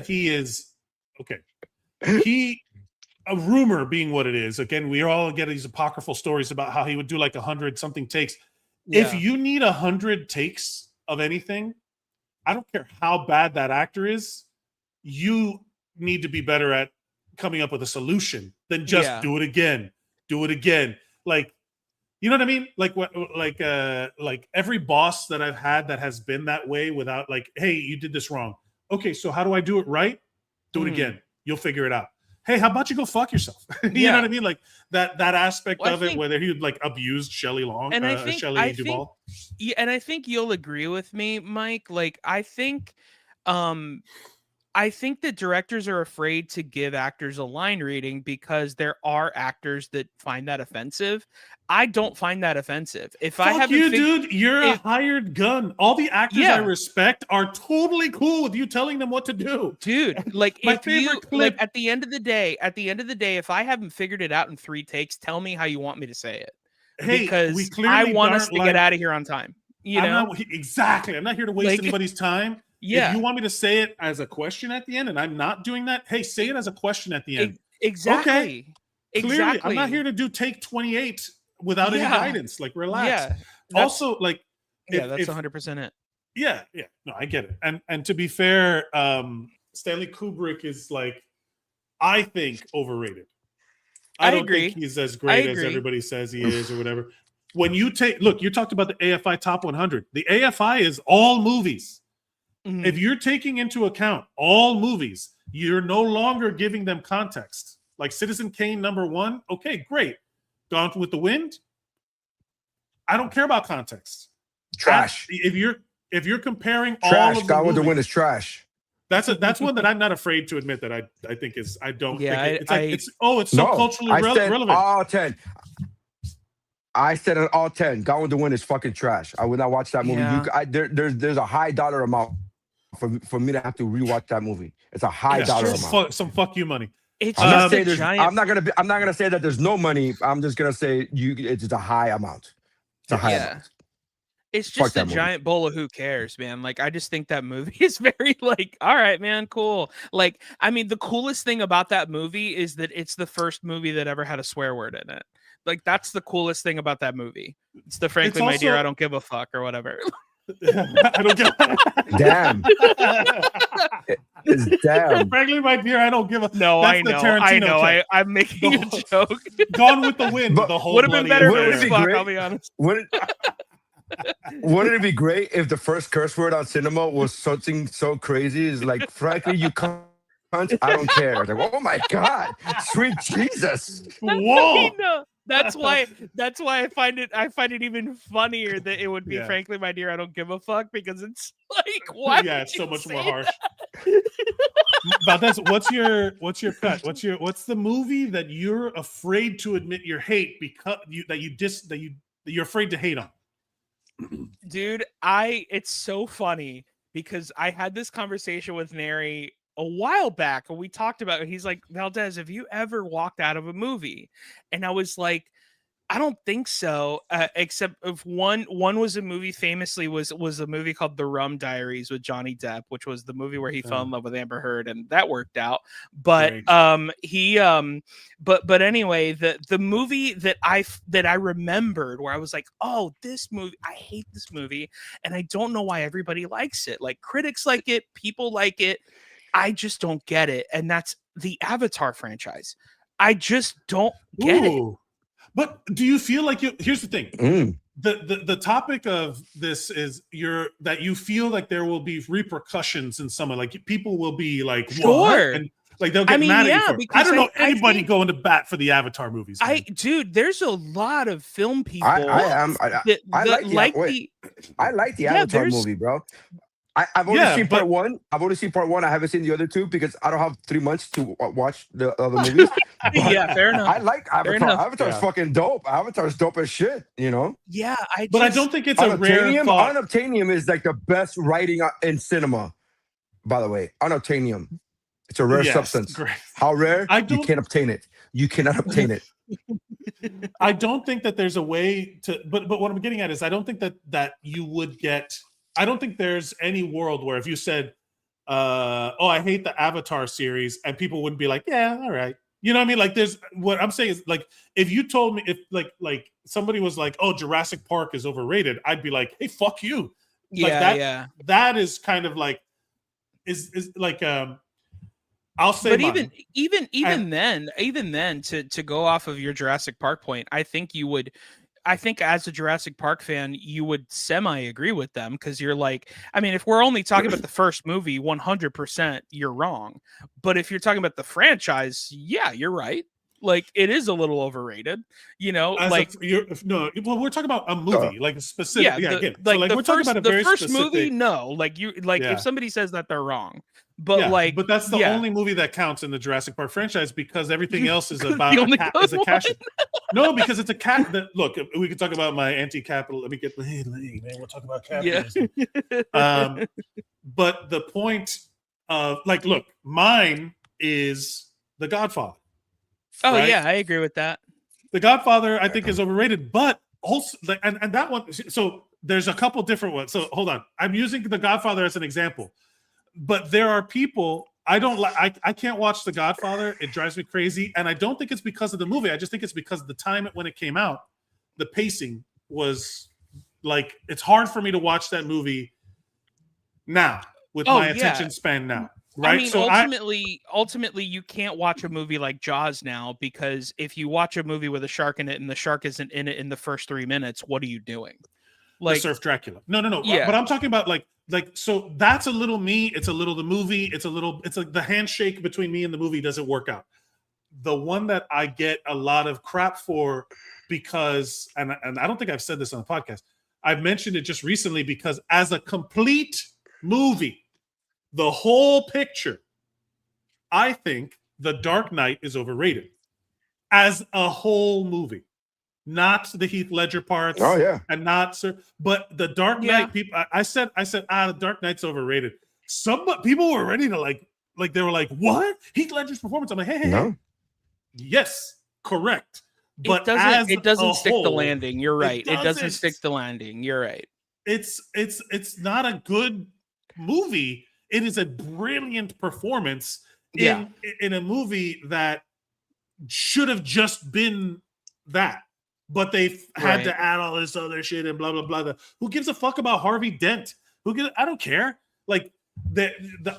he is okay. A rumor being what it is. Again, we all get these apocryphal stories about how he would do like 100 something takes. Yeah. If you need 100 takes of anything, I don't care how bad that actor is, you need to be better at coming up with a solution than just do it again. Like, you know what I mean? Like every boss that I've had that has been that way without like, hey, you did this wrong. Okay, so how do I do it right? Do it again. You'll figure it out. Hey, how about you go fuck yourself? You know what I mean? Like that aspect of it, whether he like abused Shelley Long, and Shelley Duvall. Yeah, and I think you'll agree with me, Mike. Like I think that directors are afraid to give actors a line reading because there are actors that find that offensive. I don't find that offensive. Dude, you're a hired gun. All the actors I respect are totally cool with you telling them what to do. Dude, like at the end of the day, if I haven't figured it out in 3 takes, tell me how you want me to say it. Hey, because I want us to get out of here on time. Exactly. I'm not here to waste anybody's time. Yeah. If you want me to say it as a question at the end and I'm not doing that, hey, say it as a question at the end. Exactly. Okay. Clearly, I'm not here to do take 28 without any guidance. Like, relax. Yeah. Also, like, that's 100% it. Yeah. No, I get it. And to be fair, Stanley Kubrick is like, I think, overrated. I don't think he's as great as everybody says he is or whatever. When you you talked about the AFI Top 100. The AFI is all movies. Mm-hmm. If you're taking into account all movies, you're no longer giving them context. Like Citizen Kane #1, okay, great. Gone with the Wind, I don't care about context. Trash. If you're comparing trash. all of the Gone movies, with the Wind is trash. That's one that I'm not afraid to admit that I think is I don't think it's so no, culturally relevant. All 10. I said it all 10. Gone with the Wind is fucking trash. I would not watch that movie. Yeah. There's a high dollar amount for me to have to rewatch that movie. It's a high dollar amount. Some fuck you money. I'm not gonna say that there's no money. I'm just gonna say it's a high amount. It's a high amount. It's just a giant bowl of who cares, man. Like, I just think that movie is very like, all right, man, cool. Like, I mean, the coolest thing about that movie is that it's the first movie that ever had a swear word in it. Like, that's the coolest thing about that movie. It's the frankly, my dear, I don't give a fuck or whatever. I don't give Damn. It's damn. Frankly, my dear, I don't give a. No, I know. I'm making a joke. Gone with the Wind. The whole would have been better if it was fuck. I'll be honest. Wouldn't it be great if the first curse word on cinema was something so crazy? Is like, frankly, you cunt. I don't care. Like, oh my god, sweet Jesus! Whoa. That's why I find it even funnier that it would be frankly, my dear, I don't give a fuck, because it's like, why? Yeah, it's so much more harsh. Valdes, what's your cut? What's the movie that you're afraid to admit you hate because you're afraid to hate on? Dude, it's so funny because I had this conversation with Nery a while back, and we talked about it. He's like, Valdes, have you ever walked out of a movie? And I was like, I don't think so. Except if one was a movie famously was a movie called The Rum Diaries with Johnny Depp, which was the movie where he fell in love with Amber Heard, and that worked out. But but anyway, the movie that I remembered where I was like, oh, this movie, I hate this movie, and I don't know why everybody likes it. Like critics like it, people like it. I just don't get it, and that's the Avatar franchise. I just don't get it. But do you feel like here's the thing. The topic of this is that you feel like there will be repercussions in some, like people will be like, sure, and like they'll get mad at you. I don't know anybody going to bat for the Avatar movies. Dude, there's a lot of film people. I like the Avatar movie, bro. I've only seen part one. I've only seen part one. I haven't seen the other two because I don't have 3 months to watch the other movies. Yeah, fair enough. I like Avatar. Avatar's fucking dope. Avatar's dope as shit, you know? Yeah, but I don't think it's a rare thought. Unobtainium is like the best writing in cinema, by the way. Unobtainium. It's a rare substance. Great. How rare? You can't obtain it. You cannot obtain it. I don't think that there's a way to, but what I'm getting at is I don't think that you would get, I don't think there's any world where if you said, oh, I hate the Avatar series, and people wouldn't be like, yeah, all right. You know what I mean? Like there's, what I'm saying is like, if you told me, if like somebody was like, oh, Jurassic Park is overrated, I'd be like, hey, fuck you. Yeah, that is kind of like, is like, I'll say, but even then, to go off of your Jurassic Park point, I think as a Jurassic Park fan, you would semi-agree with them because you're like, I mean, if we're only talking about the first movie, 100% you're wrong. But if you're talking about the franchise, yeah, you're right. Like it is a little overrated, you know. Well, we're talking about a movie, like a specific. We're talking about the first movie. No, if somebody says that, they're wrong. But but that's the only movie that counts in the Jurassic Park franchise because everything else is about is a cash. No, because it's a cat. Look, we could talk about my anti-capital. Let me get man. We'll talk about capitalism. Yeah. But the point of look, mine is The Godfather. Oh yeah, I agree with that. The Godfather, I think, is overrated, but also and that one. So there's a couple different ones. So hold on, I'm using The Godfather as an example. But there are people I don't like. I can't watch The Godfather. It drives me crazy, and I don't think it's because of the movie. I just think it's because of the time when it came out. The pacing was like it's hard for me to watch that movie now with my attention span now. Right. I mean, ultimately, you can't watch a movie like Jaws now because if you watch a movie with a shark in it and the shark isn't in it in the first 3 minutes, what are you doing? Like Surf Dracula. No. Yeah. But I'm talking about like so that's a little me. It's a little the movie. It's like the handshake between me and the movie doesn't work out. The one that I get a lot of crap for because and I don't think I've said this on the podcast. I've mentioned it just recently because as a complete movie, the whole picture, I think The Dark Knight is overrated as a whole movie. Not the Heath Ledger parts. Oh yeah, and not but the Dark Knight. People, I said, the Dark Knight's overrated. Some people were ready to like they were like, what? Heath Ledger's performance? I'm like, hey, yes, correct. But it doesn't stick the landing. You're right. It doesn't stick the landing. You're right. It's not a good movie. It is a brilliant performance in a movie that should have just been that. But they had to add all this other shit and blah, blah, blah. Who gives a fuck about Harvey Dent? I don't care. Like,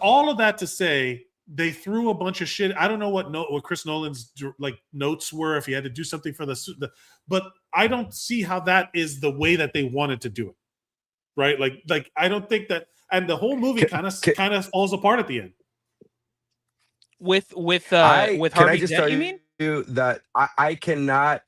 all of that to say, they threw a bunch of shit. I don't know what Chris Nolan's notes were, if he had to do something for but I don't see how that is the way that they wanted to do it. Right? Like I don't think that, and the whole movie kind of falls apart at the end. With Harvey Dent, you mean? That I cannot.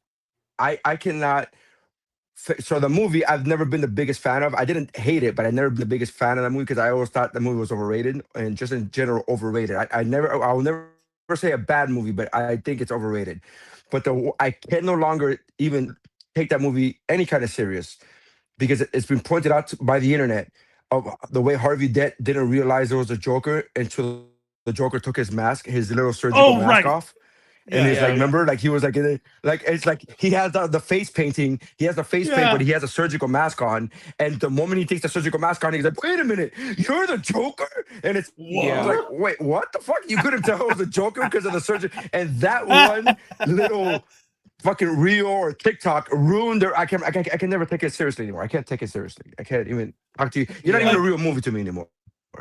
So the movie I've never been the biggest fan of. I didn't hate it, but I never been the biggest fan of the movie because I always thought the movie was overrated and just in general overrated. I will never say a bad movie, but I think it's overrated. But I can no longer even take that movie any kind of serious because it's been pointed out by the internet of the way Harvey Dent didn't realize there was a Joker until the Joker took his little surgical mask off. And it's Yeah, like, yeah. remember, like he was like, like it's like he has the face painting. He has the face paint, Yeah. but he has a surgical mask on. And the moment he takes the surgical mask on, he's like, "Wait a minute, you're the Joker!" And it's Yeah. like, "Wait, what the fuck? You couldn't tell it was the Joker because of the surgery." And that one little fucking reel or TikTok ruined their. I can never take it seriously anymore. I can't take it seriously. I can't even talk to you. You're not even a real movie to me anymore.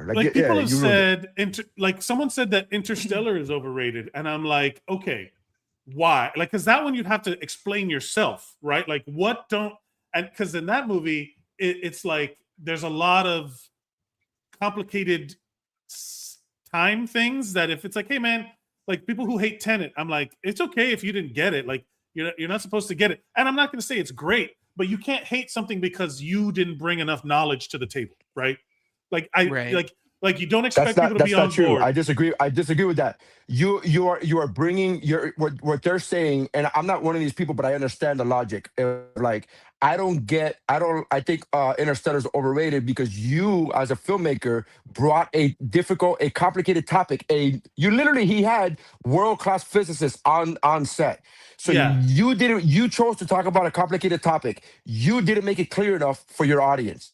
Like people have you ruined it. said, like someone said that Interstellar is overrated, and I'm like, okay, why? Like, because that one you'd have to explain yourself, right? Like, what don't, and because in that movie, it's like there's a lot of complicated time things that if it's like, hey man, like people who hate Tenet, I'm like, it's okay if you didn't get it. Like, you're not supposed to get it, and I'm not going to say it's great, but you can't hate something because you didn't bring enough knowledge to the table, right? Like like you don't expect people to be on true. board. I disagree with that. You are bringing what they're saying, and I'm not one of these people, but I understand the logic. Like I think Interstellar is overrated because you, as a filmmaker, brought a complicated topic. He had world-class physicists on set. So you chose to talk about a complicated topic. You didn't make it clear enough for your audience.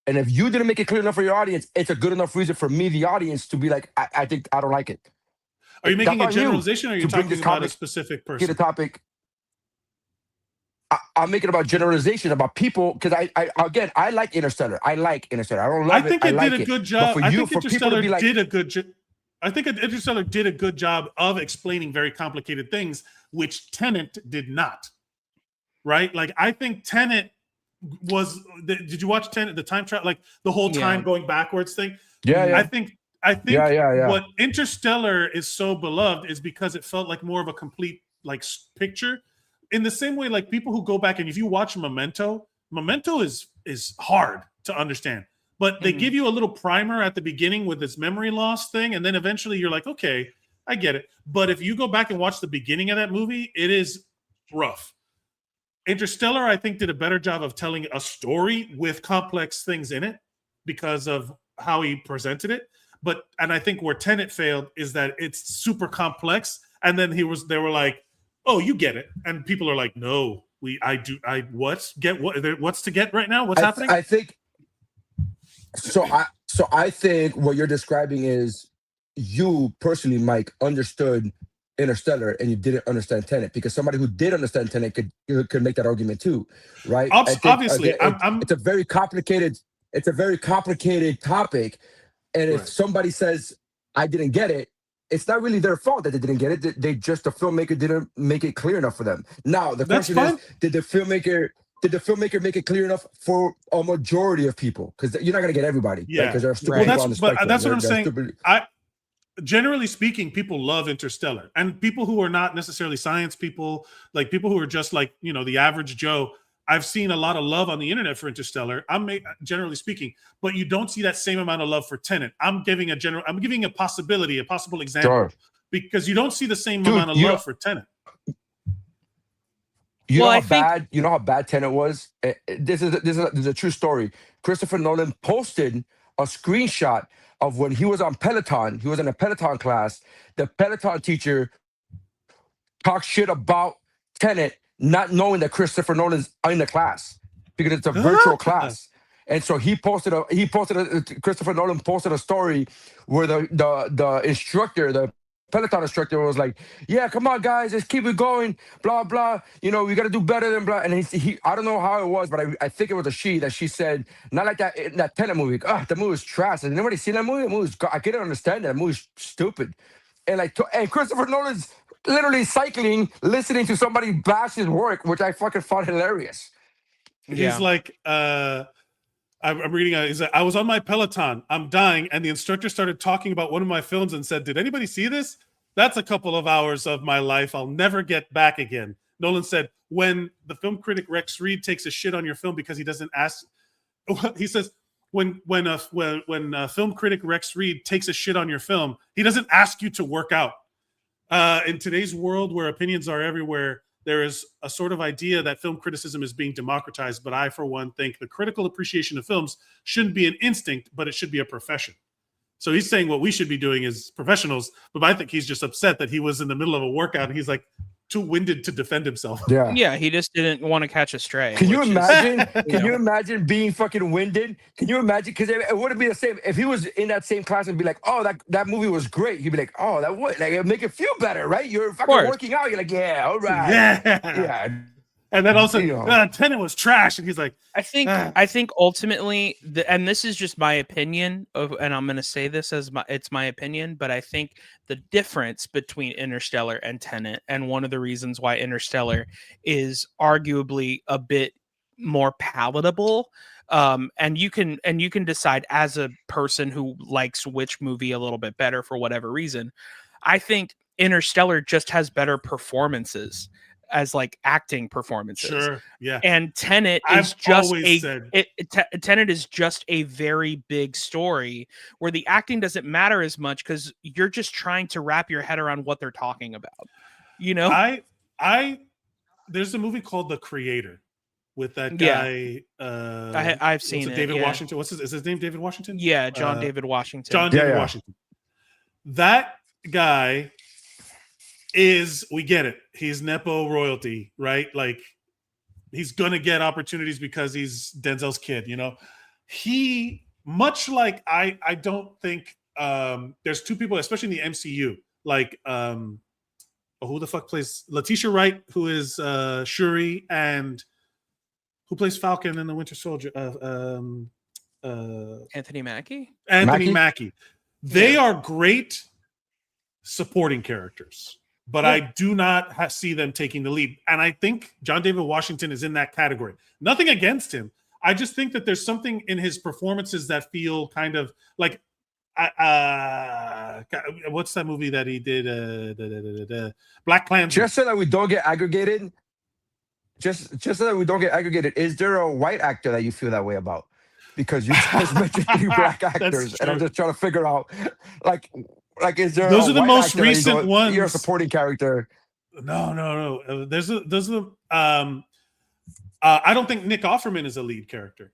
And if you didn't make it clear enough for your audience, it's a good enough reason for me, the audience, to be like, I think I don't like it. Are you making a That's on you generalization, or are you to bring talking this about a topic- specific Get a person? topic. I'm making about generalization about people because I like Interstellar. I like Interstellar. I don't love it. I think it did a good job. But I for think people to Interstellar be like, did a good job. I think Interstellar did a good job of explaining very complicated things, which Tenet did not. Right? Like I think Tenet was. Did you watch Tenet? The time travel, like the whole time going backwards thing. yeah. I think what Interstellar is so beloved is because it felt like more of a complete like picture. In the same way, like people who go back and if you watch Memento is hard to understand. But they give you a little primer at the beginning with this memory loss thing, and then eventually you're like, okay, I get it. But if you go back and watch the beginning of that movie, it is rough. Interstellar, I think, did a better job of telling a story with complex things in it because of how he presented it. And I think where Tenet failed is that it's super complex. And then they were like, oh, you get it. And people are like, no, what's to get right now? What's happening? I think I think what you're describing is you personally, Mike, understood Interstellar and you didn't understand Tenet, because somebody who did understand Tenet could make that argument too, right? Obviously, it's a very complicated topic, and if somebody says I didn't get it, it's not really their fault that they didn't get it. The filmmaker didn't make it clear enough for them. Now the question is, did the filmmaker make it clear enough for a majority of people? Because you're not gonna get everybody, yeah. Because there are stupid people on the spectrum. That's what I'm saying. Generally speaking, people love Interstellar, and people who are not necessarily science people, like people who are just like, the average Joe, I've seen a lot of love on the internet for Interstellar. Generally speaking, but you don't see that same amount of love for Tenet. I'm giving a possible example, because you don't see the same amount of love for Tenet. You know how bad Tenet was? This is a true story. Christopher Nolan posted a screenshot of when he was on Peloton. He was in a Peloton class. The Peloton teacher talked shit about Tenet, not knowing that Christopher Nolan's in the class because it's a virtual class. And so Christopher Nolan posted a story where the instructor, the Peloton instructor, was like, yeah, come on guys, let's keep it going, blah blah, we got to do better than blah. And he I don't know how it was, but I think it was she said, not like that in that Tenet movie, that movie was trash. Has anybody seen that movie? I couldn't understand that movie's stupid. And and Christopher Nolan's literally cycling, listening to somebody bash his work, which I fucking found hilarious. He's like, I'm reading. He's like, I was on my Peloton. I'm dying, and the instructor started talking about one of my films and said, "Did anybody see this? That's a couple of hours of my life I'll never get back again." Nolan said, "When the film critic Rex Reed takes a shit on your film because he doesn't ask," he says, "When film critic Rex Reed takes a shit on your film, he doesn't ask you to work out." In today's world where opinions are everywhere, there is a sort of idea that film criticism is being democratized, but I, for one, think the critical appreciation of films shouldn't be an instinct, but it should be a profession. So he's saying what we should be doing as professionals, but I think he's just upset that he was in the middle of a workout and he's like too winded to defend himself. Yeah. Yeah, he just didn't want to catch a stray. Can you which is, imagine? you Can you know. imagine being fucking winded? Can you imagine? Because it wouldn't be the same if he was in that same class and be like, "Oh, that movie was great." He'd be like, "Oh, that would like it'd make it feel better, right?" You're fucking course. working out. You're like, "Yeah, all right, Yeah. And then also, You know. Tenet was trash, and he's like, I think ultimately, and this is just my opinion and I'm going to say this as it's my opinion, but I think the difference between Interstellar and Tenet, and one of the reasons why Interstellar is arguably a bit more palatable, and you can decide as a person who likes which movie a little bit better for whatever reason. I think Interstellar just has better performances as like acting performances. sure, yeah. And Tenet I've is just always said- Tenet is just a very big story where the acting doesn't matter as much because you're just trying to wrap your head around what they're talking about. You know, There's a movie called The Creator with that Yeah. guy. I've seen it. David yeah. Washington. Is his name David Washington? Yeah, John David Washington. John Yeah, David yeah. Washington. That guy we get it. He's Nepo royalty, right? Like he's gonna get opportunities because he's Denzel's kid, you know. He much like I don't think there's two people, especially in the MCU, like who the fuck plays Letitia Wright, who is Shuri, and who plays Falcon in the Winter Soldier? Anthony Mackie. Anthony Mackie. They are great supporting characters, but I do not see them taking the lead. And I think John David Washington is in that category. Nothing against him. I just think that there's something in his performances that feel kind of like, what's that movie that he did? Black Klansman. Just so that we don't get aggregated. Just so that we don't get aggregated. Is there a white actor that you feel that way about? Because you just mentioned 3 black actors, and I'm just trying to figure out, like is there? Those a are the white most actor that you recent go, ones. You're a supporting character. No. I don't think Nick Offerman is a lead character.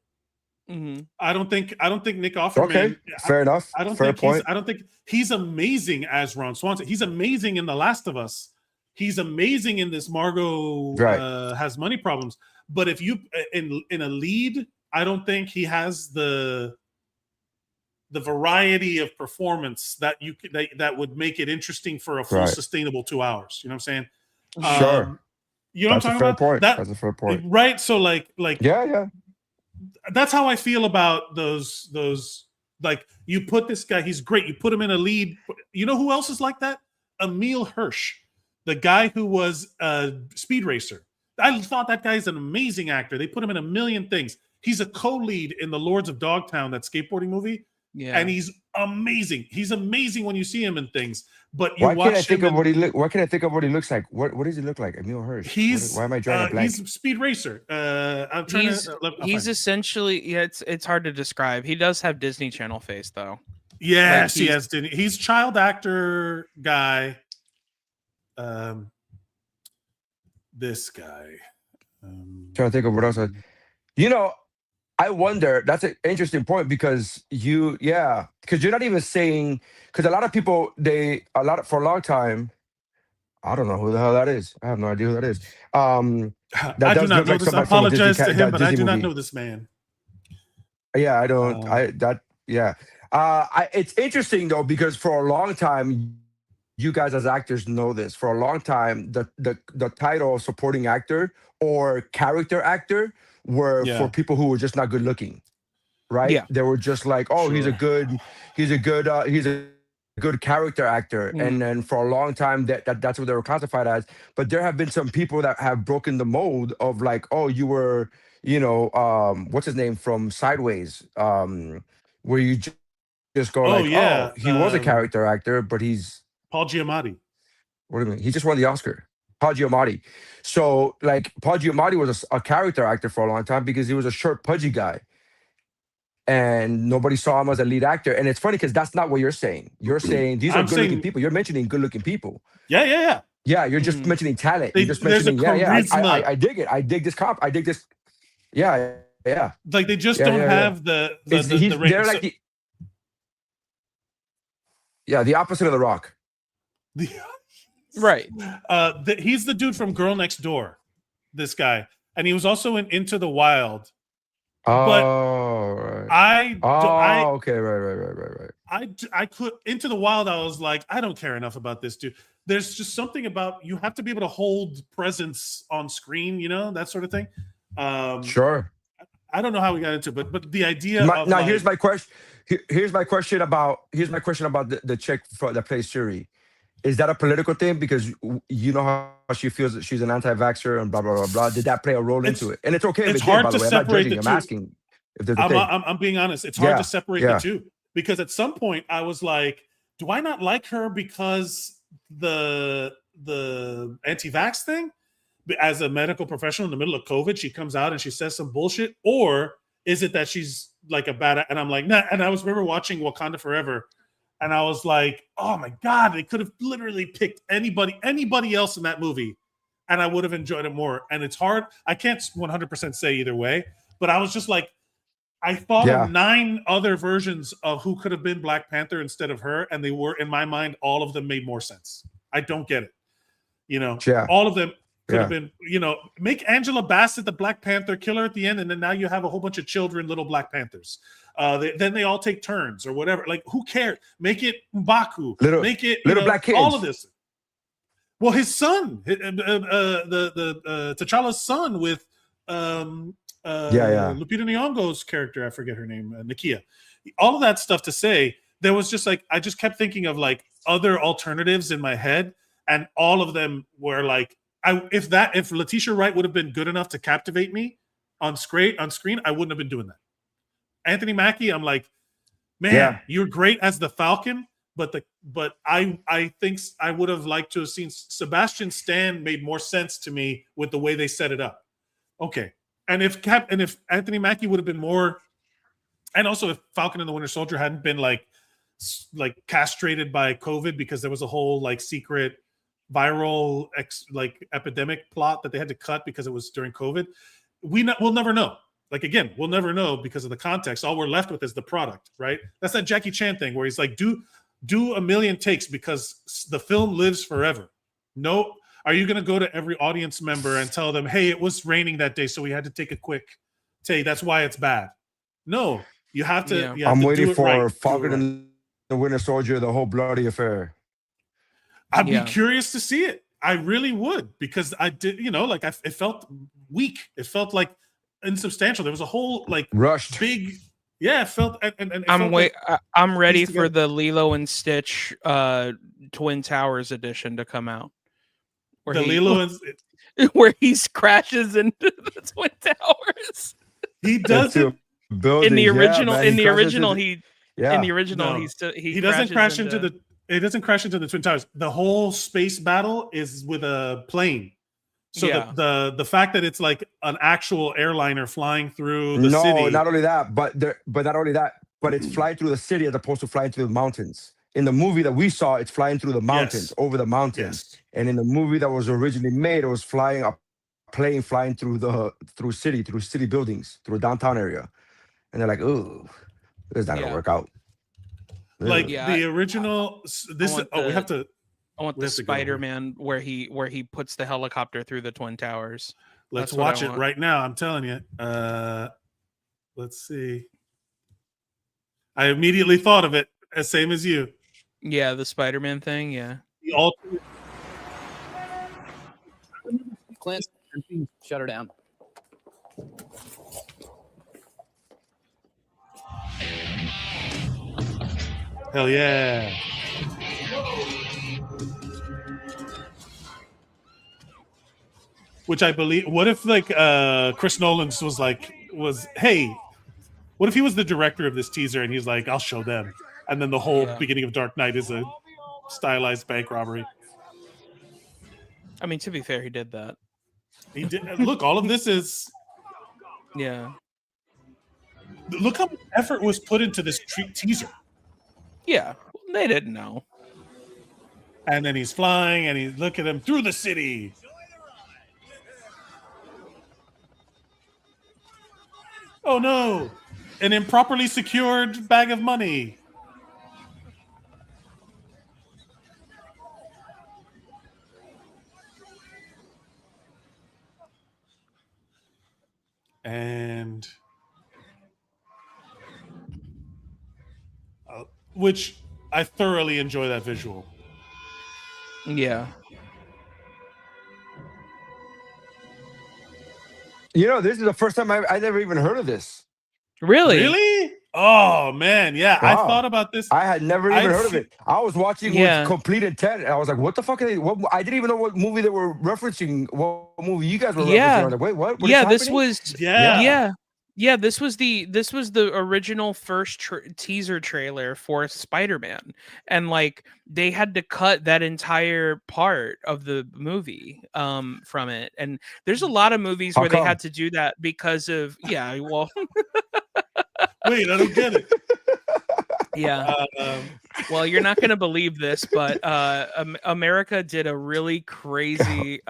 Mm-hmm. I don't think Nick Offerman. Okay, fair enough. I don't fair think point. I don't think he's amazing as Ron Swanson. He's amazing in The Last of Us. He's amazing in this Margot has money problems. But if you in a lead, I don't think he has the variety of performance that that would make it interesting for a full sustainable 2 hours. You know what I'm saying? Sure. You know That's what I'm a talking fair about? point. That's a fair point. Right. So like yeah. That's how I feel about those like you put this guy, he's great. You put him in a lead. You know who else is like that? Emil Hirsch, the guy who was a Speed Racer. I thought that guy's an amazing actor. They put him in a million things. He's a co-lead in the Lords of Dogtown, that skateboarding movie. Yeah. And he's amazing. He's amazing when you see him in things. But you Why watch can't I think him of what he look? Why can't I think of what he looks like? What does he look like? Emil Hirsch. Why am I drawing a blank? He's a Speed Racer. I'm trying he's essentially it's hard to describe. He does have Disney Channel face though. Yes, he has. He's child actor guy. This guy. Trying to think of what else. I wonder. That's an interesting point because because you're not even saying, because a lot of people for a long time. I don't know who the hell that is. I have no idea who that is. I do not know this. I apologize to him, but I do not know this man. Yeah, I don't. It's interesting though because for a long time, you guys as actors know this. For a long time, the title of supporting actor or character actor were for people who were just not good looking, right? Yeah. They were just like, oh, he's a good character actor, and then for a long time that's what they were classified as. But there have been some people that have broken the mold of like, oh, you were, what's his name from Sideways, where you just go he was a character actor, but he's Paul Giamatti. What do you mean? He just won the Oscar. Paul Giamatti. So like Paul Giamatti was a character actor for a long time because he was a short, pudgy guy. And nobody saw him as a lead actor. And it's funny because that's not what you're saying. You're saying these are good-looking people. You're mentioning good-looking people. Yeah. Yeah, you're just mentioning talent. You're just mentioning, I dig it. I dig this cop. I dig this. Yeah. Like they just don't have the they're like Yeah, the opposite of The Rock. Right. He's the dude from Girl Next Door. This guy, and he was also in Into the Wild. Oh, right. Okay, right. I could Into the Wild. I was like, I don't care enough about this dude. There's just something about you have to be able to hold presence on screen, that sort of thing. Sure. I don't know how we got into it, but the idea of now here's my question. Here's my question about the chick that plays Shuri. Is that a political thing? Because you know how she feels that she's an anti-vaxxer and blah blah blah blah. Did that play a role into it? And it's okay. It's if it hard did, by to the way. separate I'm not judging. the two. I'm asking if there's a thing. I'm being honest. It's hard to separate the two because at some point I was like, do I not like her because the anti-vax thing? As a medical professional in the middle of COVID, she comes out and she says some bullshit, or is it that she's like a bad? And I'm like, nah. And I remember watching Wakanda Forever. And I was like, oh my God, they could have literally picked anybody else in that movie, and I would have enjoyed it more. And it's hard. I can't 100% say either way, but I was just like, I thought of 9 other versions of who could have been Black Panther instead of her, and they were, in my mind, all of them made more sense. I don't get it. All of them could have been, make Angela Bassett the Black Panther, kill her at the end, and then now you have a whole bunch of children, little Black Panthers. Then they all take turns or whatever. Like, who cares? Make it M'Baku. Make it little black kids. All of this. Well, his son, the T'Challa's son with Lupita Nyong'o's character. I forget her name, Nakia. All of that stuff to say, there was just like I just kept thinking of like other alternatives in my head, and all of them were like, if Letitia Wright would have been good enough to captivate me on screen, I wouldn't have been doing that. Anthony Mackie, I'm like, man, you're great as the Falcon, but I think I would have liked to have seen Sebastian Stan made more sense to me with the way they set it up. Okay, and if Anthony Mackie would have been more, and also if Falcon and the Winter Soldier hadn't been like castrated by COVID because there was a whole like secret viral epidemic plot that they had to cut because it was during COVID, we'll never know. Like, again, we'll never know because of the context. All we're left with is the product, right? That's that Jackie Chan thing where he's like, do a million takes because the film lives forever. No, are you going to go to every audience member and tell them, hey, it was raining that day, so we had to take a quick take. That's why it's bad. No, you have to. I'm waiting for Falcon and the Winter Soldier, the whole bloody affair. I'd be curious to see it. I really would, because I did, it felt weak. It felt like insubstantial. There was a whole rushed big. Yeah, it felt. And I'm ready for the Lilo and Stitch Twin Towers edition to come out. Where he crashes into the Twin Towers. He does it in the original. In the original, he doesn't crash into the. It doesn't crash into the Twin Towers. The whole space battle is with a plane. So the fact that it's like an actual airliner flying through the city. No, not only that, but it's flying through the city as opposed to flying through the mountains. In the movie that we saw, it's flying through the mountains, over the mountains. Yes. And in the movie that was originally made, it was a plane flying through city buildings, through a downtown area. And they're like, ooh, this is not gonna work out. The original. I want the Spider-Man where he puts the helicopter through the Twin Towers. Let's watch it right now. I'm telling you. Let's see. I immediately thought of it, same as you. Yeah, the Spider-Man thing. Yeah. The alternate. Clint, shut her down. Hell yeah. Which I believe, what if Chris Nolan's was hey, what if he was the director of this teaser and he's like, I'll show them. And then the whole beginning of Dark Knight is a stylized bank robbery. I mean, to be fair, he did that. He did. Look, all of this is. Yeah. Look how much effort was put into this teaser. Yeah, they didn't know. And then he's flying, and look at him through the city. Oh no, an improperly secured bag of money. and which I thoroughly enjoy that visual. Yeah. You know, this is the first time I never even heard of this. Really? Oh man, yeah. Wow. I thought about this. I had never even heard of it. I was watching with Yeah. complete intent, and I was like, "What the fuck are they?" What, I didn't even know what movie they were referencing. What movie you guys were referencing? I was like, "Wait, what? What is Yeah, this happening?" was yeah, this was the original first teaser trailer for Spider-Man, and like they had to cut that entire part of the movie from it. And there's a lot of movies How where they come? had to do that because of well Wait, I don't get it. yeah. Well, you're not going to believe this, but America did a really crazy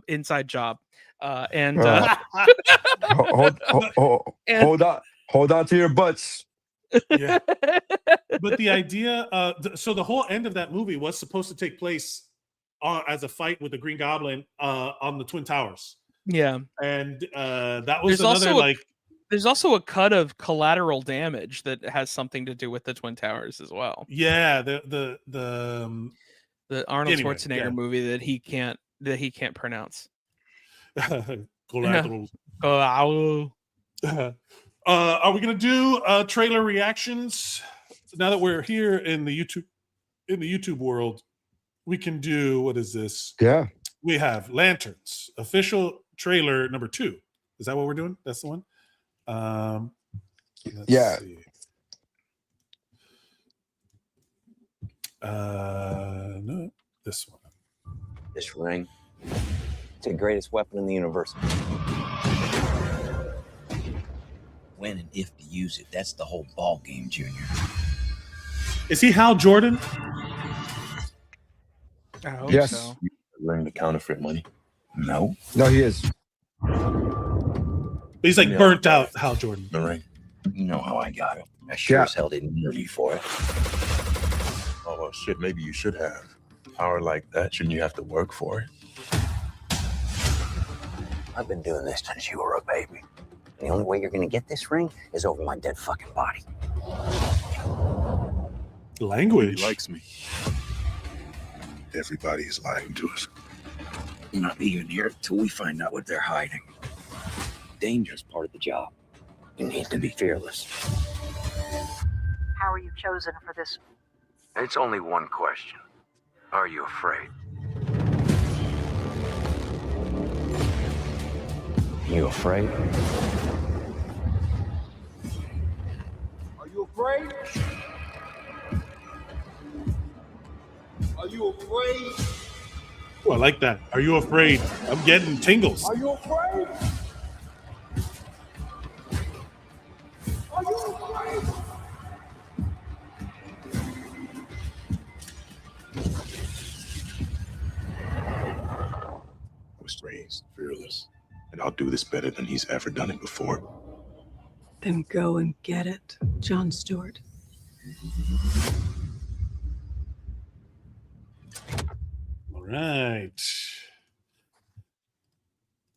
inside job. And hold on to your butts. Yeah. But the idea, so the whole end of that movie was supposed to take place as a fight with the Green Goblin on the Twin Towers. Yeah, and that was there's also a cut of Collateral Damage that has something to do with the Twin Towers as well. Yeah, the Arnold Schwarzenegger movie that he can't pronounce. Collateral. Are we gonna do trailer reactions? So now that we're here in the YouTube world, we can do, what is this? Yeah, we have Lanterns official trailer number 2. Is that what we're doing? That's the one. Let's see. No, this one. This ring, it's the greatest weapon in the universe. When and if to use it, that's the whole ball game, Junior. Is he Hal Jordan? I hope yes. so. Learn to counterfeit money. No, he is. He's like burnt out Hal Jordan. The ring. You know how I got it. I sure as hell didn't murder you for it. Oh, well, shit, maybe you should have. Power like that, shouldn't you have to work for it? I've been doing this since you were a baby. The only way you're gonna get this ring is over my dead fucking body. Language. He likes me. Everybody is lying to us. I'm not leaving here till we find out what they're hiding. Danger's part of the job. You need to be fearless. How are you chosen for this? It's only one question. Are you afraid? You afraid? Are you afraid? Are you afraid? Oh, I like that. Are you afraid? I'm getting tingles. Are you afraid? Are you afraid? I was raised fearless, and I'll do this better than he's ever done it before. Then go and get it, John Stewart. All right.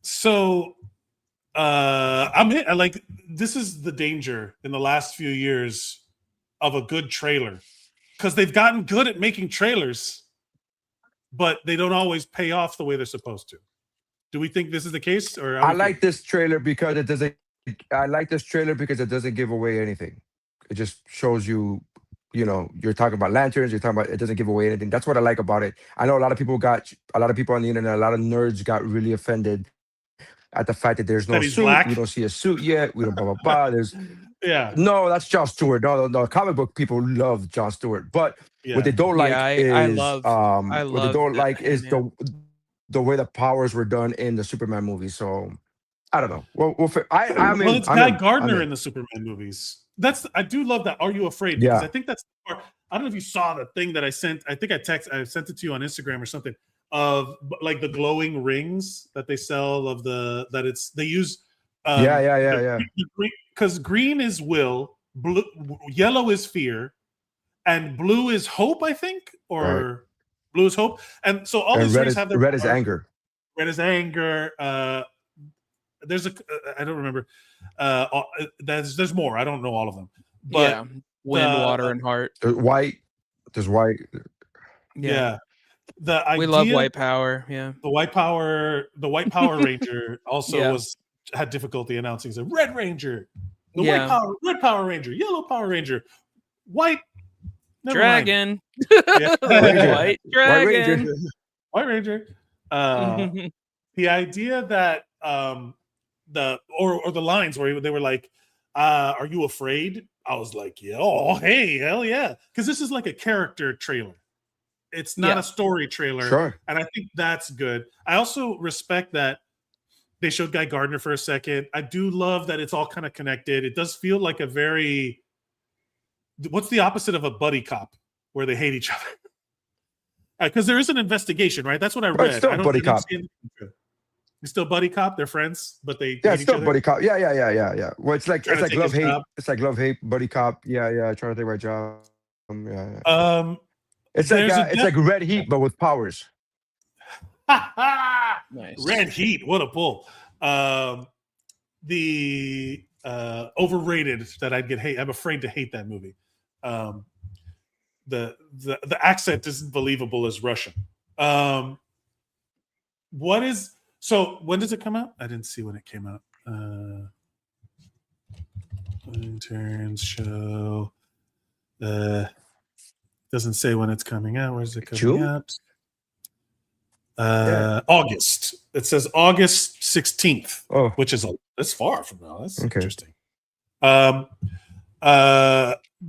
So I like, this is the danger in the last few years of a good trailer, because they've gotten good at making trailers, but they don't always pay off the way they're supposed to. Do we think this is the case? Or I like this trailer because it doesn't. I like this trailer because it doesn't give away anything. It just shows you, you know, you're talking about lanterns. You're talking about, it doesn't give away anything. That's what I like about it. I know a lot of people on the internet, a lot of nerds got really offended at the fact that there's no suit. Black? We don't see a suit yet. We don't blah blah blah. There's no, that's Jon Stewart. No. Comic book people love Jon Stewart, but what they don't like what they don't like is the way the powers were done in the Superman movie. So I don't know. Well, it's Guy Gardner in the Superman movies. I do love that. Are you afraid? Because I think that's the part. I don't know if you saw the thing that I sent. I think I sent it to you on Instagram or something, of like the glowing rings that they sell they use. Because green is will, blue, yellow is fear, and blue is hope, I think, or blue is hope. And so all these rings have their red is anger. Red is anger. there's a I don't remember. There's more. I don't know all of them. But yeah, Wind, Water, and Heart. There's white. There's white. Yeah. The idea, we love white power. Yeah, the white power Ranger also had difficulty announcing the Red Ranger, the Red Power Ranger, Yellow Power Ranger, White Dragon, White Dragon, White Ranger. The idea that the lines where they were like, "Are you afraid?" I was like, "Yeah, oh hey, hell yeah," because this is like a character trailer. It's not a story trailer. Sure. And I think that's good. I also respect that they showed Guy Gardner for a second. I do love that it's all kind of connected. It does feel like a very, what's the opposite of a buddy cop where they hate each other? Because there is an investigation, right? That's what I read. It's still buddy cop. It's still buddy cop. They're friends, but they it's still buddy cop. Yeah. Well, it's like love hate. Job. It's like love hate buddy cop. Yeah. Trying to take my job. It's like Red Heat, but with powers. Nice. Red Heat, what a pull. The overrated that I'd get hate. I'm afraid to hate that movie. The accent isn't believable as Russian. When does it come out? I didn't see when it came out. Interns show. Doesn't say when it's coming out. Where's it coming out? August. It says August 16th. Oh, which is that's far from now. That's interesting.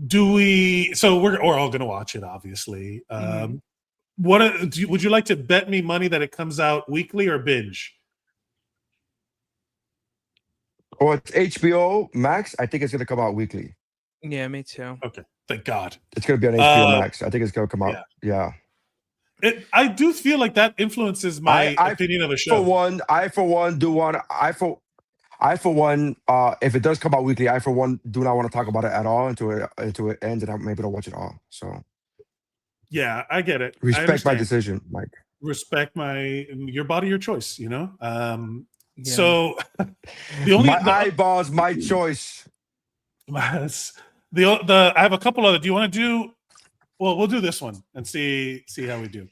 Do we? So we're all going to watch it, obviously. Would you like to bet me money that it comes out weekly or binge? Oh, it's HBO Max. I think it's going to come out weekly. Yeah, me too. Okay, thank God. It's going to be on HBO Max. I think it's going to come out. Yeah. I do feel like that influences my opinion of the show. I for one do want. If it does come out weekly, I for one do not want to talk about it at all until it ends, and maybe I'll watch it all. So. Yeah, I get it. Respect my decision, Mike. Respect your body, your choice. You know. So my eyeballs, my choice. I have a couple other. Do you want to do? Well, we'll do this one and see how we do.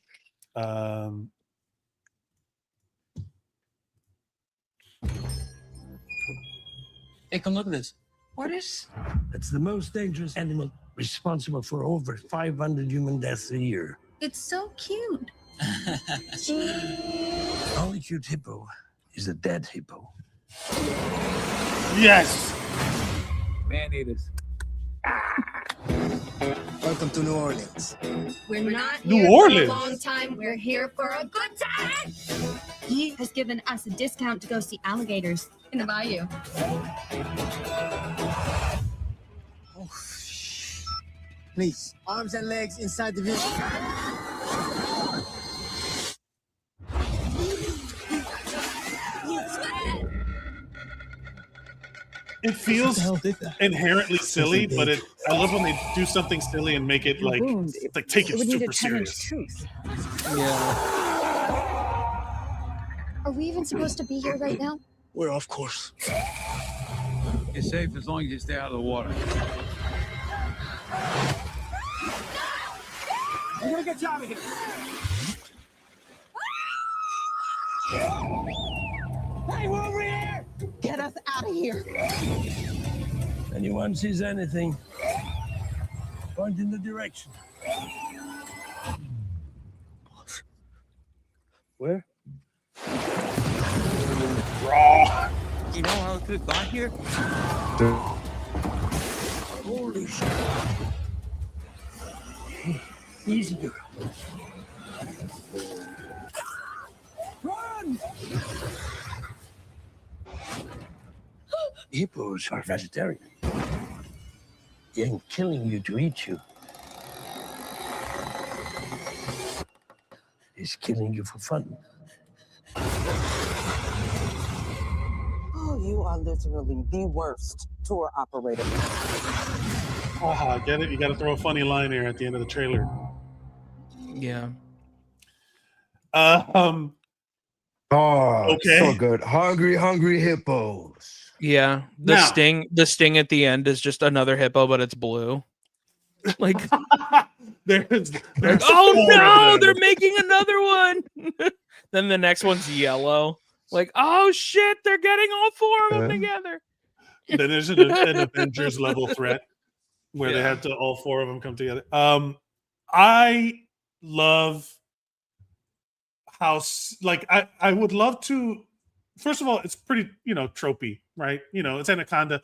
Hey, come look at this. What is? It's the most dangerous animal, responsible for over 500 human deaths a year. It's so cute. The only cute hippo is a dead hippo. Yes. Man-eaters. Welcome to New Orleans. We're not New here Orleans. for a long time. We're here for a good time. He has given us a discount to go see alligators in the bayou. Oh, please, arms and legs inside the vehicle. It feels inherently silly, but I love when they do something silly and make it like take it super serious. Yeah. Are we even supposed to be here right now? We're off course. You're safe as long as you stay out of the water. We're gonna get you out of here. Hey, we're over here! Get us out of here! Anyone sees anything, point in the direction. Where? Raw. You know how it got here? Holy shit. Easy, girl. Run! Hippos are vegetarian. They ain't killing you to eat you. He's killing you for fun. Oh, you are literally the worst tour operator. Oh, I get it. You got to throw a funny line here at the end of the trailer. Yeah. Oh, Okay. so good. Hungry hippos. Yeah, the sting at the end is just another hippo, but it's blue. Like, there's like, oh no, they're making another one. Then the next one's yellow. Like, oh shit, they're getting all four of them together. Then there's an Avengers level threat where they had to all four of them come together. I love how I would love to. First of all, it's pretty tropey, right? It's Anaconda.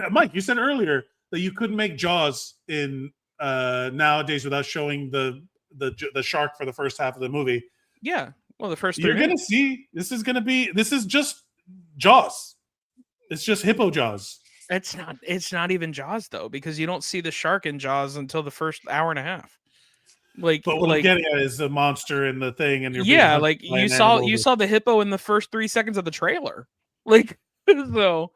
Mike, you said earlier that you couldn't make Jaws in nowadays without showing the shark for the first half of the movie. Yeah, well, the first. You're gonna see this is just Jaws. It's just hippo Jaws. It's not even Jaws though, because you don't see the shark in Jaws until the first hour and a half. But what I'm getting at is the monster and the thing, and you saw the hippo in the first 3 seconds of the trailer. So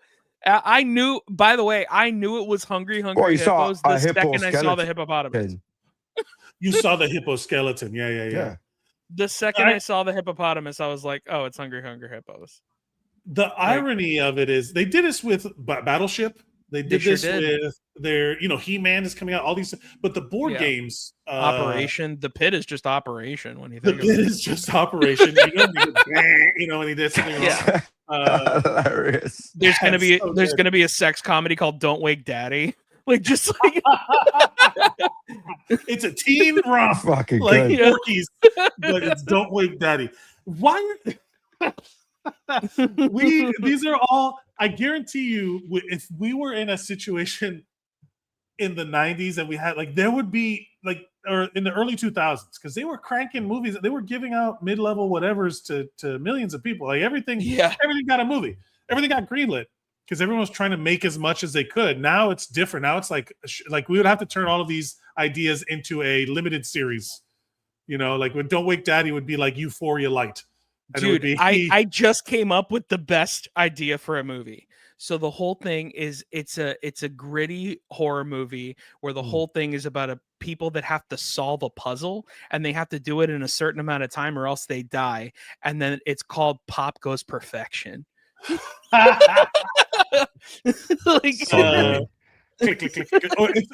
I knew. By the way, I knew it was hungry hippos the second I saw the hippopotamus. You saw the hippo skeleton, yeah. The second I saw the hippopotamus, I was like, "Oh, it's hungry hippos." The irony of it is they did this with Battleship. They did this with their, He-Man is coming out. All these, but the board games, Operation. The Pit is just Operation. When you think the Pit is just Operation. When he did something wrong. Hilarious. There's gonna be a sex comedy called "Don't Wake Daddy." It's a teen romp, fucking like good. Porky's, but it's "Don't Wake Daddy." Why? These are all. I guarantee you, if we were in a situation in the 90s and we had there would be or in the early 2000s, because they were cranking movies, they were giving out mid-level whatevers to millions of people. Everything got a movie, everything got greenlit because everyone was trying to make as much as they could. Now it's different. Now it's like we would have to turn all of these ideas into a limited series. When Don't Wake Daddy would be like Euphoria Light. And dude, I just came up with the best idea for a movie. So the whole thing is it's a gritty horror movie where the whole thing is about people that have to solve a puzzle, and they have to do it in a certain amount of time or else they die. And then it's called Pop Goes Perfection. Click, click, click.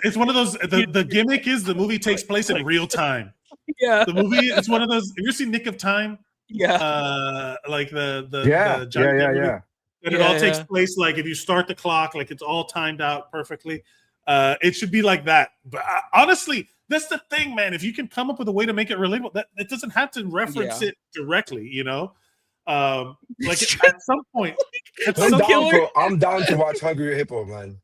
It's one of those. The gimmick is the movie takes place in real time. Yeah, the movie. It's one of those. Have you seen Nick of Time? Yeah, the yeah. And it all takes place if you start the clock, it's all timed out perfectly. It should be like that. But honestly, that's the thing, man. If you can come up with a way to make it relatable, that it doesn't have to reference it directly. At some point, I'm down to watch Hungry Hippo, man.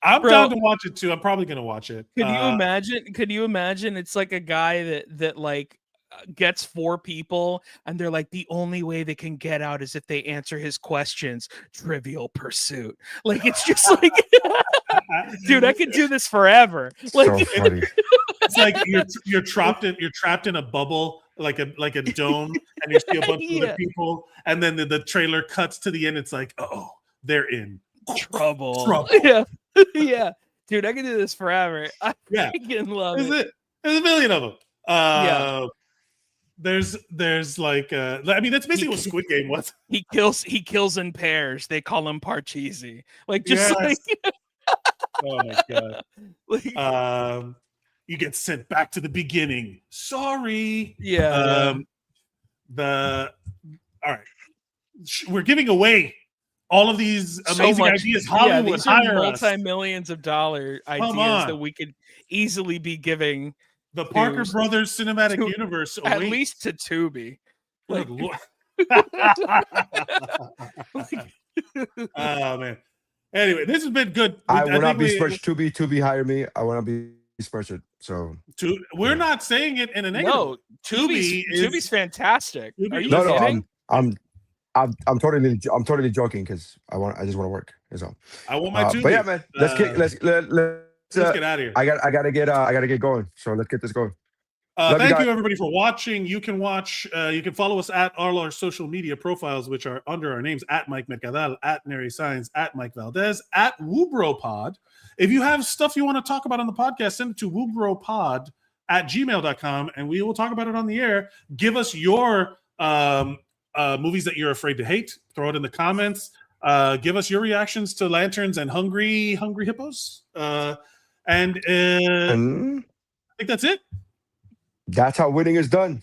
I'm down to watch it too. I'm probably gonna watch it. Could you imagine? It's like a guy that gets 4 people, and they're like, the only way they can get out is if they answer his questions. Trivial Pursuit. It's just dude, I could do this forever. So funny. It's like you're trapped in a bubble, like a dome, and you see a bunch of other people, and then the trailer cuts to the end. It's like, oh, they're in trouble. Yeah, dude, I can do this forever. I freaking love it. There's a million of them. There's that's basically what Squid Game was. He kills in pairs. They call him Parcheesi. Oh my god. You get sent back to the beginning. Sorry. Yeah. All right. We're giving away all of these amazing ideas. Hollywood, these are multi-millions of dollar ideas that we could easily be giving. The Parker Brothers Cinematic Universe. At least to Tubi. Oh, man. Anyway, this has been good. I will not be sponsored. Tubi hire me. I want to be sponsored. So we're not saying it in a negative. No, Tubi's fantastic. Are you kidding? I'm totally joking because I just want to work. So I want my Tubi. But yeah, man, let's get out of here. I gotta get going. So let's get this going. Thank you everybody for watching. You can follow us at all our social media profiles, which are under our names at Mike Mercadal, at Nery Saenz, at Mike Valdes, at WUBro Pod. If you have stuff you want to talk about on the podcast, send it to WUBroPod@gmail.com and we will talk about it on the air. Give us your movies that you're afraid to hate. Throw it in the comments. Give us your reactions to Lanterns and Hungry Hippos. And I think that's it. That's how winning is done.